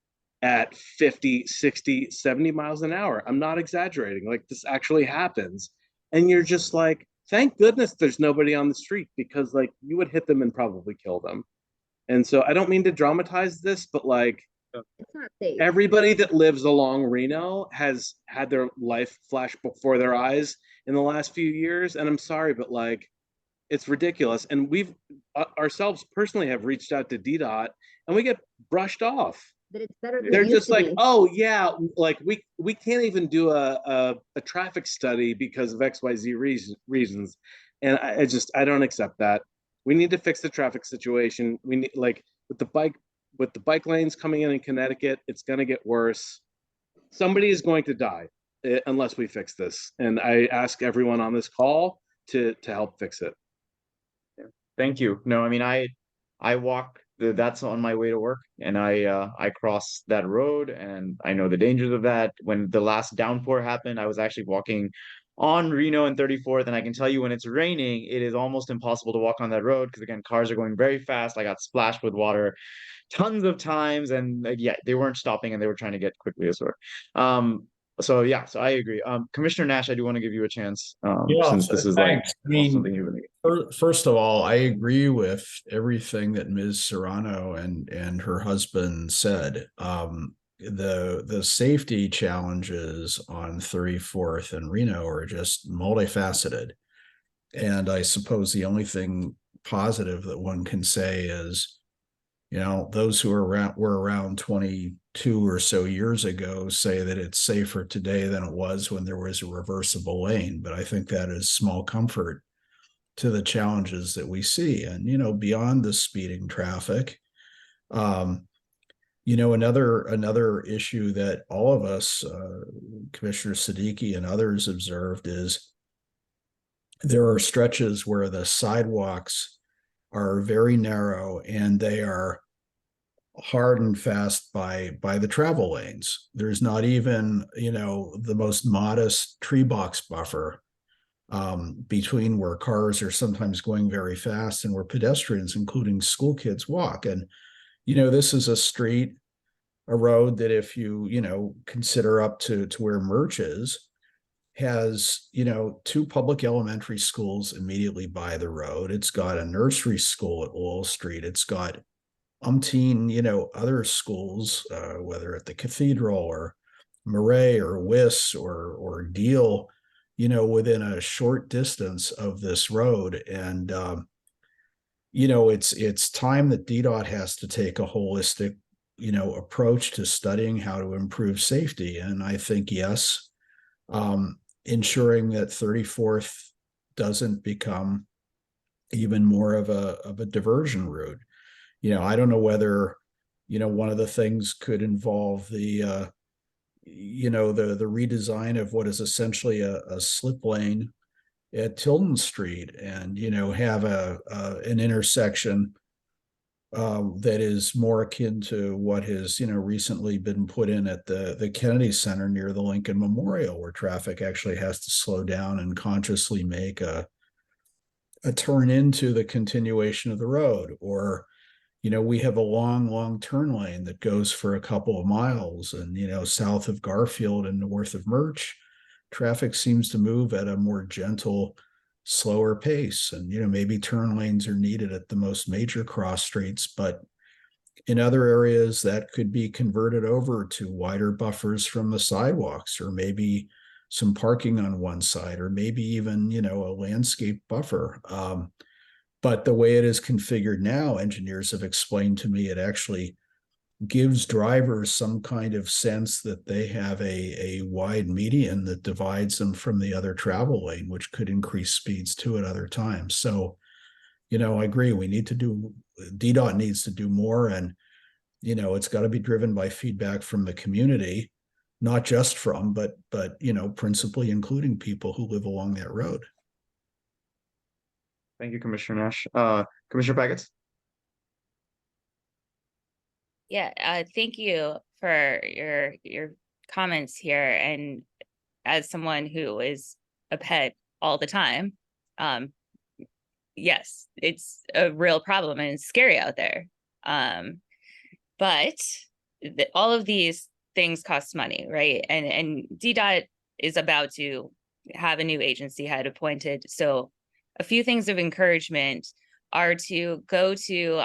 at 50, 60, 70 miles an hour. I'm not exaggerating. Like, this actually happens. And you're just like, thank goodness there's nobody on the street, because like, you would hit them and probably kill them. And so I don't mean to dramatize this, but like, It's not safe. everybody that lives along Reno has had their life flash before their eyes in the last few years. And I'm sorry, but like, it's ridiculous. And we've ourselves personally have reached out to DDOT, and we get brushed off. That it's better than They're it used just to like, be. oh yeah, like we can't even do a traffic study because of XYZ reasons. And I don't accept that. We need to fix the traffic situation. We need, like, with the bike lanes coming in Connecticut, it's going to get worse. Somebody is going to die unless we fix this. And I ask everyone on this call to help fix it. Thank you. No, I mean, I walk that's on my way to work, and I cross that road, and I know the dangers of that. When the last downpour happened, I was actually walking on Reno and 34th, and I can tell you, when it's raining, it is almost impossible to walk on that road, because again, cars are going very fast. I got splashed with water tons of times, and like, yeah, they weren't stopping, and they were trying to get quickly as well. So yeah, so I agree. Commissioner Nash, I do want to give you a chance, Yeah, since this is like thanks. I mean, something you've been. First of all, I agree with everything that Ms. Serrano and her husband said. The safety challenges on 34th and Reno are just multifaceted. And I suppose the only thing positive that one can say is, you know, those who were around 22 or so years ago say that it's safer today than it was when there was a reversible lane. But I think that is small comfort to the challenges that we see. And, you know, beyond the speeding traffic, you know, another issue that all of us, Commissioner Siddiqui and others, observed is there are stretches where the sidewalks are very narrow, and they are hard and fast by the travel lanes. There's not even, you know, the most modest tree box buffer between where cars are sometimes going very fast and where pedestrians, including school kids, walk. And, you know, this is a road that, if you know, consider up to where Murch is, has, you know, 2 public elementary schools immediately by the road. It's got a nursery school at Lowell Street. It's got umpteen, you know, other schools, whether at the Cathedral or Murray or Wiss or Deal, you know, within a short distance of this road. And, you know, it's time that DDOT has to take a holistic, you know, approach to studying how to improve safety. And I think, yes, ensuring that 34th doesn't become even more of a diversion route. You know, I don't know whether, you know, one of the things could involve the, you know, the redesign of what is essentially a slip lane at Tilden Street, and, you know, have an intersection that is more akin to what has, you know, recently been put in at the Kennedy Center near the Lincoln Memorial, where traffic actually has to slow down and consciously make a turn into the continuation of the road. Or, you know, we have a long turn lane that goes for a couple of miles, and, you know, south of Garfield and north of Murch, traffic seems to move at a more gentle, slower pace. And, maybe turn lanes are needed at the most major cross streets, but in other areas that could be converted over to wider buffers from the sidewalks, or maybe some parking on one side, or maybe even, a landscape buffer. But the way it is configured now, engineers have explained to me, it actually gives drivers some kind of sense that they have a wide median that divides them from the other travel lane, which could increase speeds too at other times. So, I agree. DDOT needs to do more, and, it's got to be driven by feedback from the community, not just from, but, principally including people who live along that road. Thank you, Commissioner Nash. Commissioner Packets? Yeah, thank you for your comments here. And as someone who is a pet all the time, yes, it's a real problem and it's scary out there. But all of these things cost money, right? And DDOT is about to have a new agency head appointed. So a few things of encouragement are to go to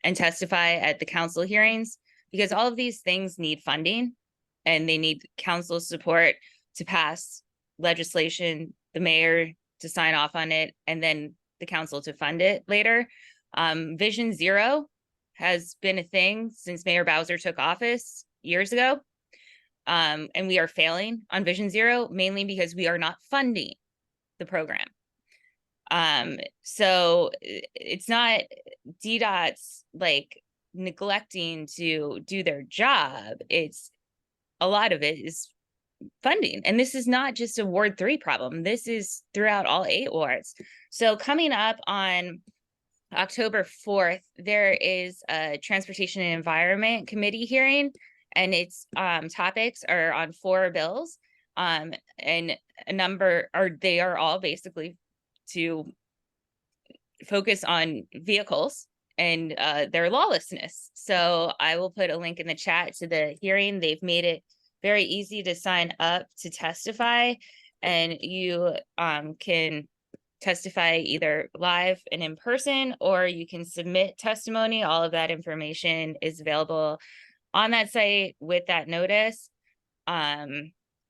and testify at the council hearings, because all of these things need funding and they need council support to pass legislation, the mayor to sign off on it, and then the council to fund it later. Vision Zero has been a thing since Mayor Bowser took office years ago. And we are failing on Vision Zero, mainly because we are not funding the program. So it's not DDOT's like neglecting to do their job. It's a lot of it is funding. And this is not just a Ward 3 problem. This is throughout all 8 wards. So coming up on October 4th, there is a Transportation and Environment Committee hearing, and its topics are on 4 bills. And a number they are all basically to focus on vehicles and their lawlessness. So I will put a link in the chat to the hearing. They've made it very easy to sign up to testify, and you can testify either live and in person, or you can submit testimony. All of that information is available on that site with that notice.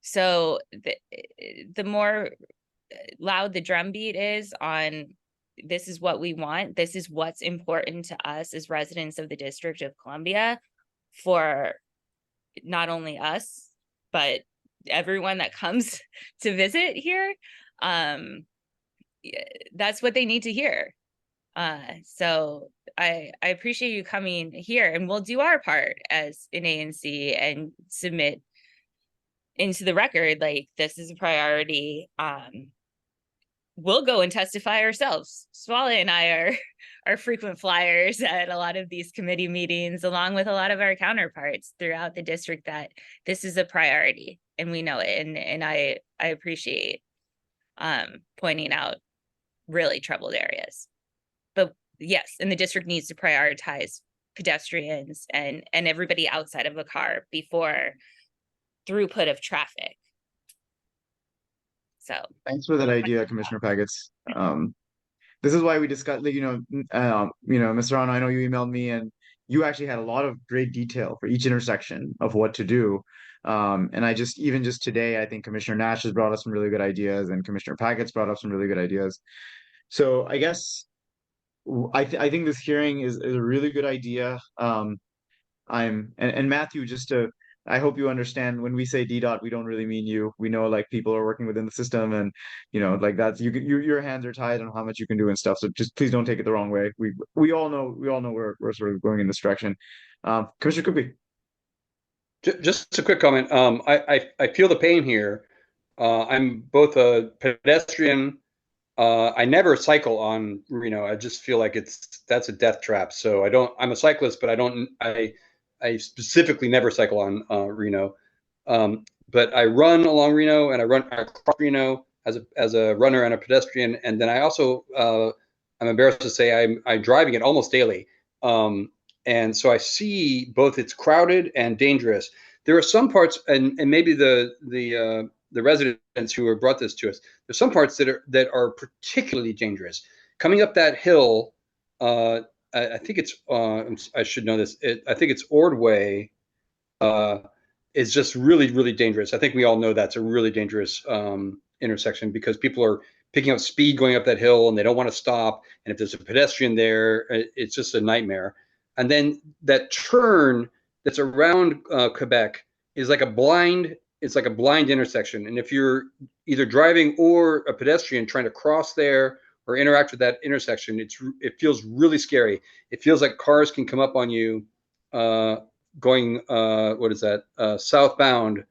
So the more loud the drumbeat is on this is what we want, this is what's important to us as residents of the District of Columbia, for not only us, but everyone that comes to visit here. That's what they need to hear. So I appreciate you coming here, and we'll do our part as an ANC and submit into the record like this is a priority. We'll go and testify ourselves. Swala and I are frequent flyers at a lot of these committee meetings, along with a lot of our counterparts throughout the district, that this is a priority and we know it. And I appreciate pointing out really troubled areas. But yes, and the district needs to prioritize pedestrians and everybody outside of a car before throughput of traffic. So thanks for that idea, Commissioner Packets. This is why we discussed, like, Mr. Rano, I know you emailed me and you actually had a lot of great detail for each intersection of what to do. And even just today, I think Commissioner Nash has brought us some really good ideas, and Commissioner Packets brought up some really good ideas. So I guess I think this hearing is a really good idea. And Matthew, I hope you understand, when we say DDOT, we don't really mean you. We know, like, people are working within the system, and like, that's your hands are tied on how much you can do and stuff. So just please don't take it the wrong way. We all know we're sort of going in this direction. Commissioner Kupi. Just a quick comment. I feel the pain here. I'm both a pedestrian. I never cycle on Reno. I just feel like that's a death trap. So I'm a cyclist, but I specifically never cycle on Reno. But I run along Reno, and I run across Reno as a runner and a pedestrian. And then I also, I'm embarrassed to say, I'm driving it almost daily. And so I see both it's crowded and dangerous. There are some parts, and maybe the the residents who have brought this to us. There's some parts that are particularly dangerous. Coming up that hill, I think it's I should know this. I think it's Ordway. Is just really, really dangerous. I think we all know that's a really dangerous intersection because people are picking up speed going up that hill and they don't want to stop. And if there's a pedestrian there, it's just a nightmare. And then that turn that's around Quebec is like a blind. It's like a blind intersection. And if you're either driving or a pedestrian trying to cross there or interact with that intersection, it feels really scary. It feels like cars can come up on you. Going what is that southbound,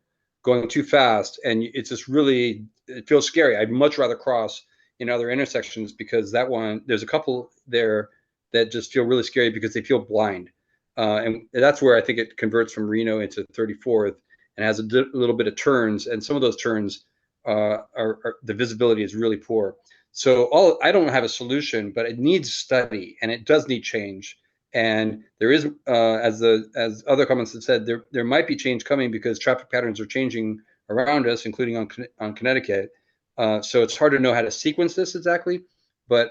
going too fast, and it's just really, it feels scary. I'd much rather cross in other intersections because that one, there's a couple there that just feel really scary because they feel blind, and that's where I think it converts from Reno into 34th and has a little bit of turns, and some of those turns are the visibility is really poor. So I don't have a solution, but it needs study and it does need change. And there is, as other comments have said, there might be change coming because traffic patterns are changing around us, including on Connecticut. So it's hard to know how to sequence this exactly. But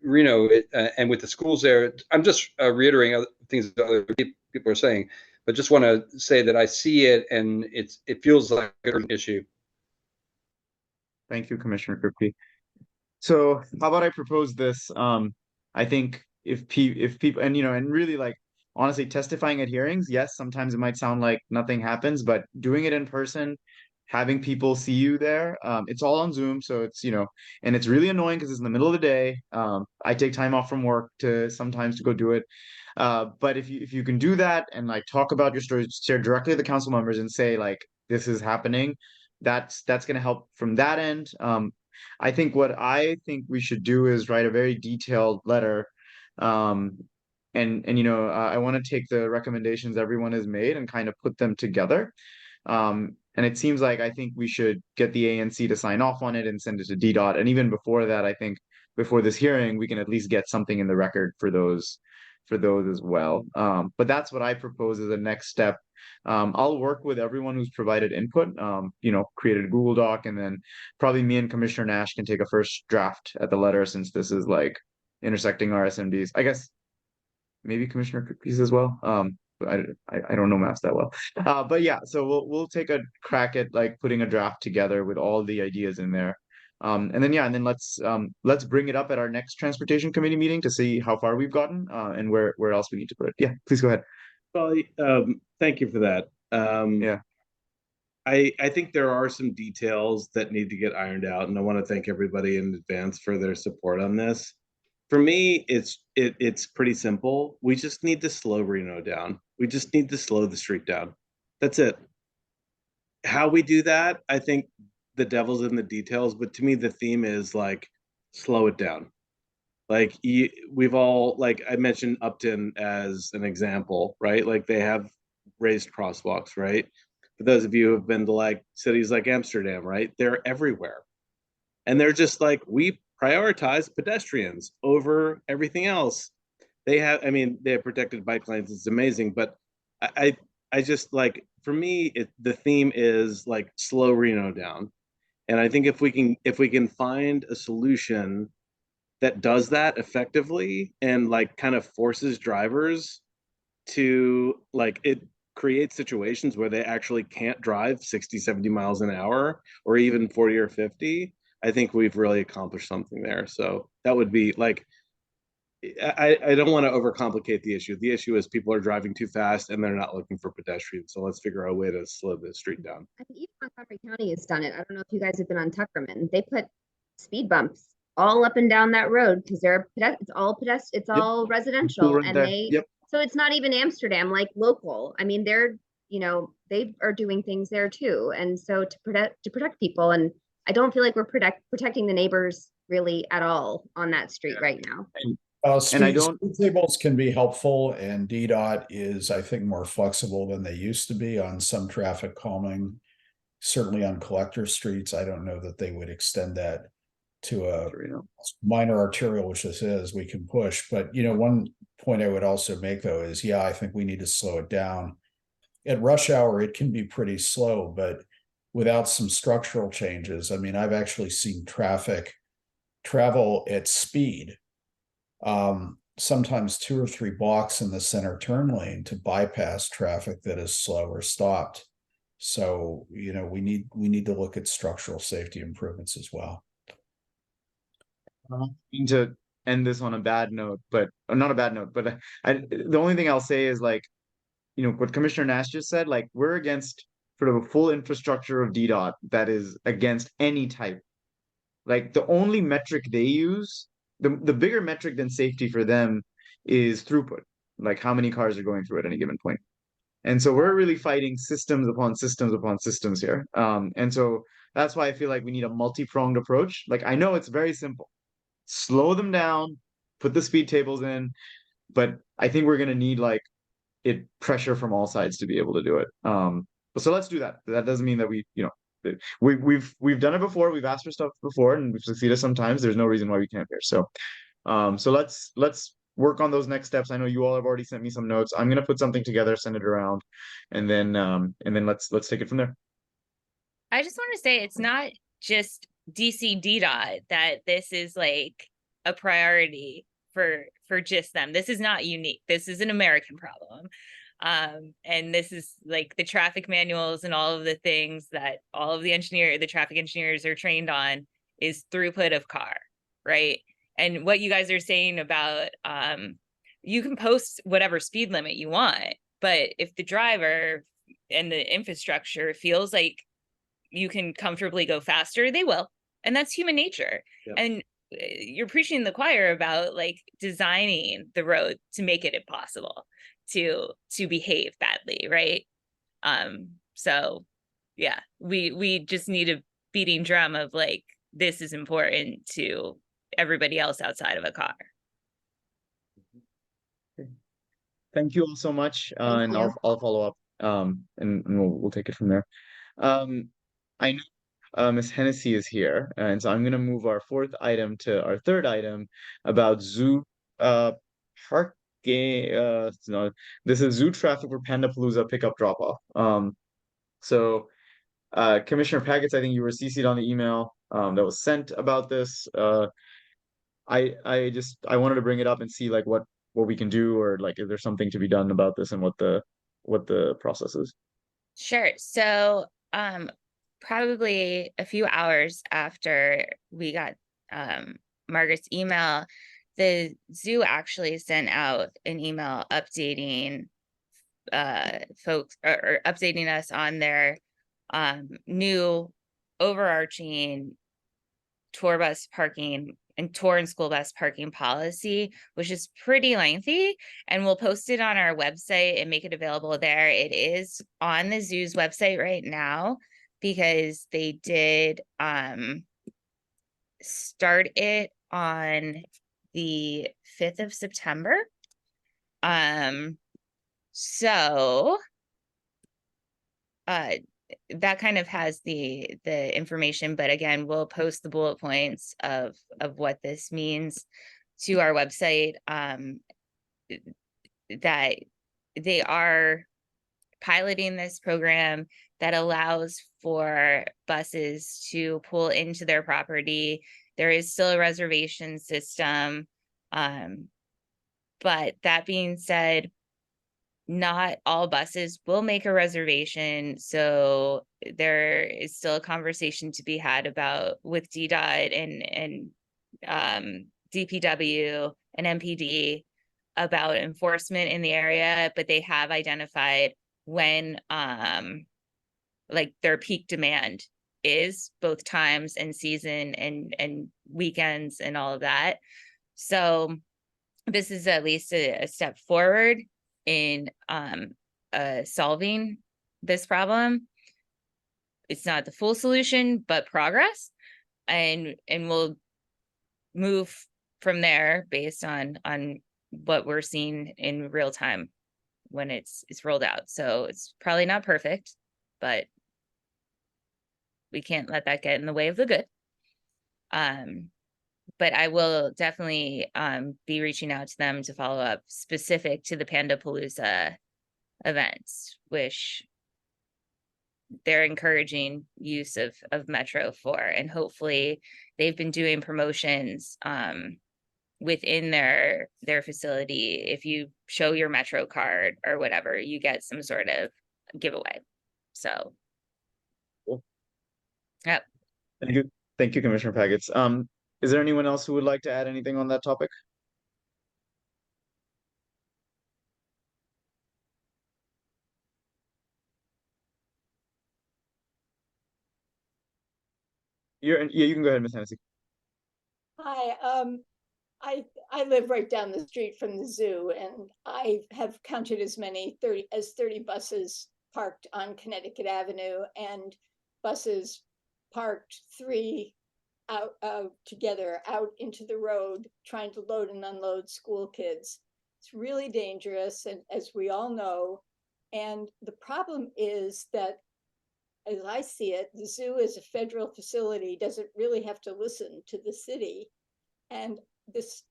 Reno and with the schools there, I'm just reiterating other things that other people are saying, but just want to say that I see it and it feels like an issue. Thank you, Commissioner Kripke. So how about I propose this? I think if people, and and really, like, honestly, testifying at hearings, yes, sometimes it might sound like nothing happens, but doing it in person, having people see you there, it's all on Zoom, so it's and it's really annoying because it's in the middle of the day. I take time off from work sometimes to go do it, but if you can do that and like talk about your story, share directly to the council members and say like this is happening, that's going to help from that end. I think what I think we should do is write a very detailed letter. And I want to take the recommendations everyone has made and kind of put them together. And it seems like I think we should get the ANC to sign off on it and send it to DDOT. And even before that, I think before this hearing, we can at least get something in the record for those as well. But that's what I propose as a next step. I'll work with everyone who's provided input, created a Google Doc, and then probably me and Commissioner Nash can take a first draft at the letter since this is like intersecting our SMDs. I guess maybe Commissioner Cookies as well. But I don't know maps that well. But yeah, so we'll take a crack at like putting a draft together with all the ideas in there. And then let's bring it up at our next transportation committee meeting to see how far we've gotten and where else we need to put it. Yeah, please go ahead. Well, thank you for that. Yeah. I think there are some details that need to get ironed out, and I want to thank everybody in advance for their support on this. For me, it's pretty simple. We just need to slow Reno down. We just need to slow the street down. That's it. How we do that, I think the devil's in the details, but to me, the theme is like, slow it down. Like we've all, like I mentioned Upton as an example, right? Like they have raised crosswalks, right? For those of you who have been to like cities like Amsterdam, right? They're everywhere. And they're just like, we prioritize pedestrians over everything else. They have protected bike lanes. It's amazing. But I just like, for me, the theme is like slow Reno down. And I think if we can find a solution that does that effectively and like kind of forces drivers to like, it creates situations where they actually can't drive 60, 70 miles an hour or even 40 or 50. I think we've really accomplished something there. So that would be like, I don't want to overcomplicate the issue. The issue is people are driving too fast and they're not looking for pedestrians. So let's figure out a way to slow the street down. I think even Montgomery County has done it. I don't know if you guys have been on Tuckerman. They put speed bumps all up and down that road because it's all all residential, Right and there. So it's not even Amsterdam, like local. I mean, they are doing things there too, and so to protect people, and I don't feel like we're protecting the neighbors really at all on that street right now. Speed tables can be helpful, and DDOT is, I think, more flexible than they used to be on some traffic calming. Certainly on collector streets, I don't know that they would extend that to a minor arterial, which this is. We can push, but one point I would also make though is, I think we need to slow it down. At rush hour, it can be pretty slow, but without some structural changes. I mean, I've actually seen traffic travel at speed, sometimes 2 or 3 blocks in the center turn lane to bypass traffic that is slow or stopped. So, you know, we need to look at structural safety improvements as well. To end this on a bad note, but not a bad note, but the only thing I'll say is, like, you know, what Commissioner Nash just said, like, we're against sort of a full infrastructure of DDOT that is against any type. Like, the only metric they use, the bigger metric than safety for them is throughput, like how many cars are going through at any given point. And so we're really fighting systems upon systems upon systems here. And so that's why I feel like we need a multi-pronged approach. Like, I know it's very simple. Slow them down, put the speed tables in, but I think we're gonna need like pressure from all sides to be able to do it. So let's do that. That doesn't mean that we've done it before, we've asked for stuff before, and we've succeeded sometimes. There's no reason why we can't here. So let's work on those next steps. I know you all have already sent me some notes. I'm gonna put something together, send it around, and then let's take it from there. I just want to say it's not just DC DDOT that this is like a priority for just them. This is not unique. This is an American problem. And this is like the traffic manuals and all of the things that all of the traffic engineers are trained on is throughput of car, right? And what you guys are saying about, you can post whatever speed limit you want, but if the driver and the infrastructure feels like you can comfortably go faster, they will. And that's human nature. Yep. And you're preaching the choir about like designing the road to make it impossible to behave badly, right? So yeah, we just need a beating drum of like, this is important to everybody else outside of a car. Thank you all so much, and I'll follow up, and we'll take it from there. I know Ms. Hennessy is here, and so I'm going to move our 4th item to our 3rd item about zoo parking. No, this is zoo traffic for Panda Palooza pickup drop off. So Commissioner Packets, I think you were CC'd on the email that was sent about this. I wanted to bring it up and see like what we can do, or like if there's something to be done about this, and what the process is. Sure. So probably a few hours after we got Margaret's email, the zoo actually sent out an email updating folks or updating us on their new overarching tour bus parking and tour and school bus parking policy, which is pretty lengthy, and we'll post it on our website and make it available there. It is on the zoo's website right now because they did start it on the 5th of September. So that kind of has the information, but again, we'll post the bullet points of what this means to our website. That they are piloting this program that allows for buses to pull into their property. There is still a reservation system, but that being said, not all buses will make a reservation. So there is still a conversation to be had about with DDOT and DPW and MPD about enforcement in the area, but they have identified when like their peak demand is, both times and season and weekends and all of that. So this is at least a step forward in solving this problem. It's not the full solution, but progress, and we'll move from there based on what we're seeing in real time when it's rolled out. So it's probably not perfect, but we can't let that get in the way of the good. But I will definitely be reaching out to them to follow up specific to the Panda Palooza events, which they're encouraging use of Metro for, and hopefully they've been doing promotions within their facility. If you show your Metro card or whatever, you get some sort of giveaway. So Cool. Yep. Thank you, Commissioner Pagets. Is there anyone else who would like to add anything on that topic? Yeah, you can go ahead, Ms. Hennessy. Hi, I live right down the street from the zoo, and I have counted as many 30 buses parked on Connecticut Avenue, and buses parked 3 out together out into the road trying to load and unload school kids. It's really dangerous, and as we all know, and the problem is that, as I see it, the zoo as a federal facility doesn't really have to listen to the city. And this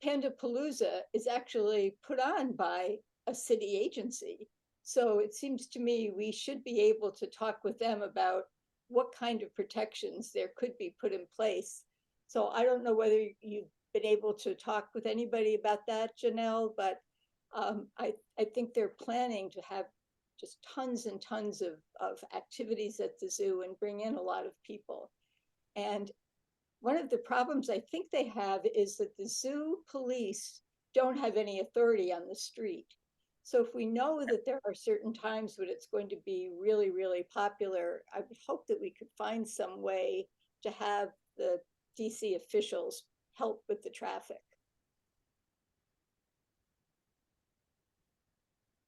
Panda Palooza is actually put on by a city agency. So it seems to me we should be able to talk with them about what kind of protections there could be put in place. So I don't know whether you've been able to talk with anybody about that, Janelle, but I think they're planning to have just tons and tons of activities at the zoo and bring in a lot of people. And one of the problems I think they have is that the zoo police don't have any authority on the street. So if we know that there are certain times when it's going to be really, really popular, I would hope that we could find some way to have the DC officials help with the traffic.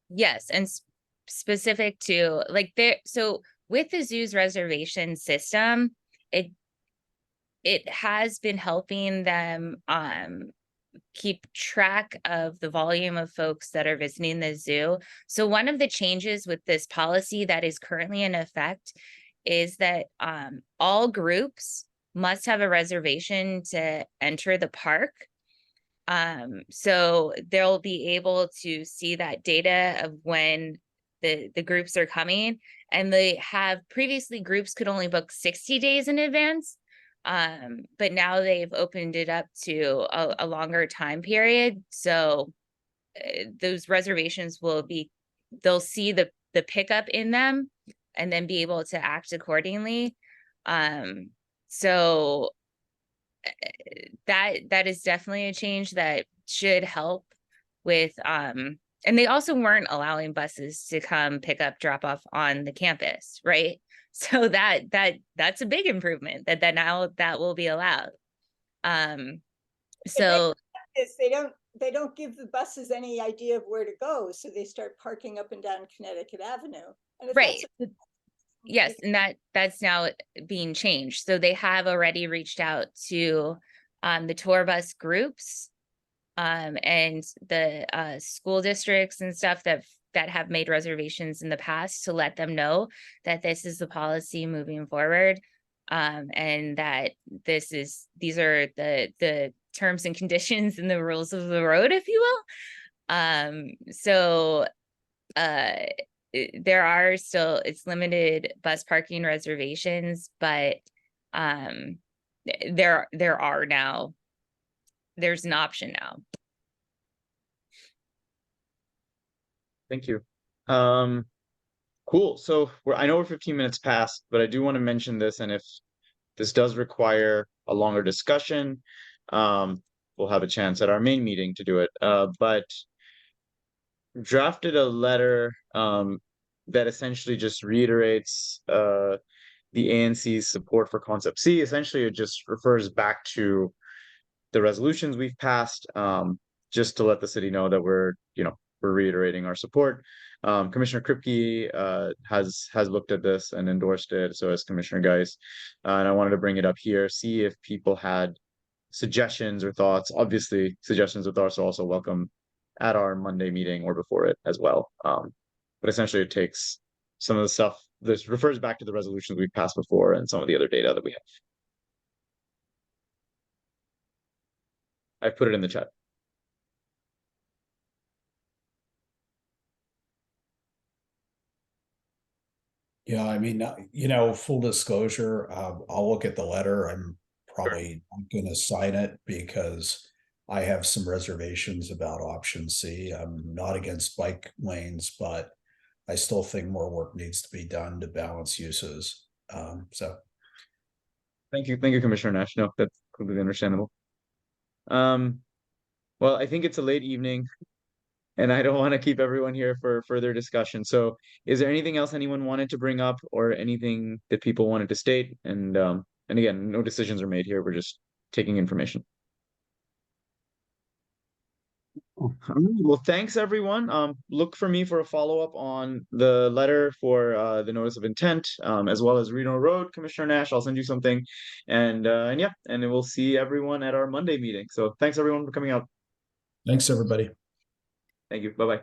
Yes, and specific to like there, so with the zoo's reservation system, it has been helping them keep track of the volume of folks that are visiting the zoo. So one of the changes with this policy that is currently in effect is that all groups must have a reservation to enter the park. So they'll be able to see that data of when the groups are coming, and they have previously groups could only book 60 days in advance. But now they've opened it up to a longer time period. So those reservations will be, they'll see the pickup in them and then be able to act accordingly. So that is definitely a change that should help with, and they also weren't allowing buses to come pick up, drop off on the campus, right? So that's a big improvement that now that will be allowed. So they don't give the buses any idea of where to go, so they start parking up and down Connecticut Avenue. And right. Yes, and that's now being changed. So they have already reached out to the tour bus groups and the school districts and stuff that have made reservations in the past to let them know that this is the policy moving forward, and that these are the terms and conditions and the rules of the road, if you will. So there are still, it's limited bus parking reservations, but there's an option now. Thank you. Cool. So I know we're 15 minutes past, but I do want to mention this, and if this does require a longer discussion, we'll have a chance at our main meeting to do it. But drafted a letter that essentially just reiterates the ANC's support for Concept C. Essentially, it just refers back to the resolutions we've passed, just to let the city know that we're reiterating our support. Commissioner Kripke has looked at this and endorsed it, so has Commissioner Geis. And I wanted to bring it up here, see if people had suggestions or thoughts. Obviously, suggestions or thoughts are also welcome at our Monday meeting or before it as well. But essentially it takes some of the stuff, this refers back to the resolutions we've passed before and some of the other data that we have. I've put it in the chat. Yeah, I mean, full disclosure, I'll look at the letter. I'm probably not gonna sign it because I have some reservations about option C. I'm not against bike lanes, but I still think more work needs to be done to balance uses. So Thank you, Commissioner Nash. No, that's completely understandable. Well, I think it's a late evening, and I don't want to keep everyone here for further discussion. So, is there anything else anyone wanted to bring up, or anything that people wanted to state? And again, no decisions are made here. We're just taking information. All right, well, thanks everyone. Look for me for a follow-up on the letter for the notice of intent, as well as Reno Road, Commissioner Nash. I'll send you something, and yeah, and then we'll see everyone at our Monday meeting. So thanks everyone for coming out. thanks, everybody. Thank you. Bye-bye.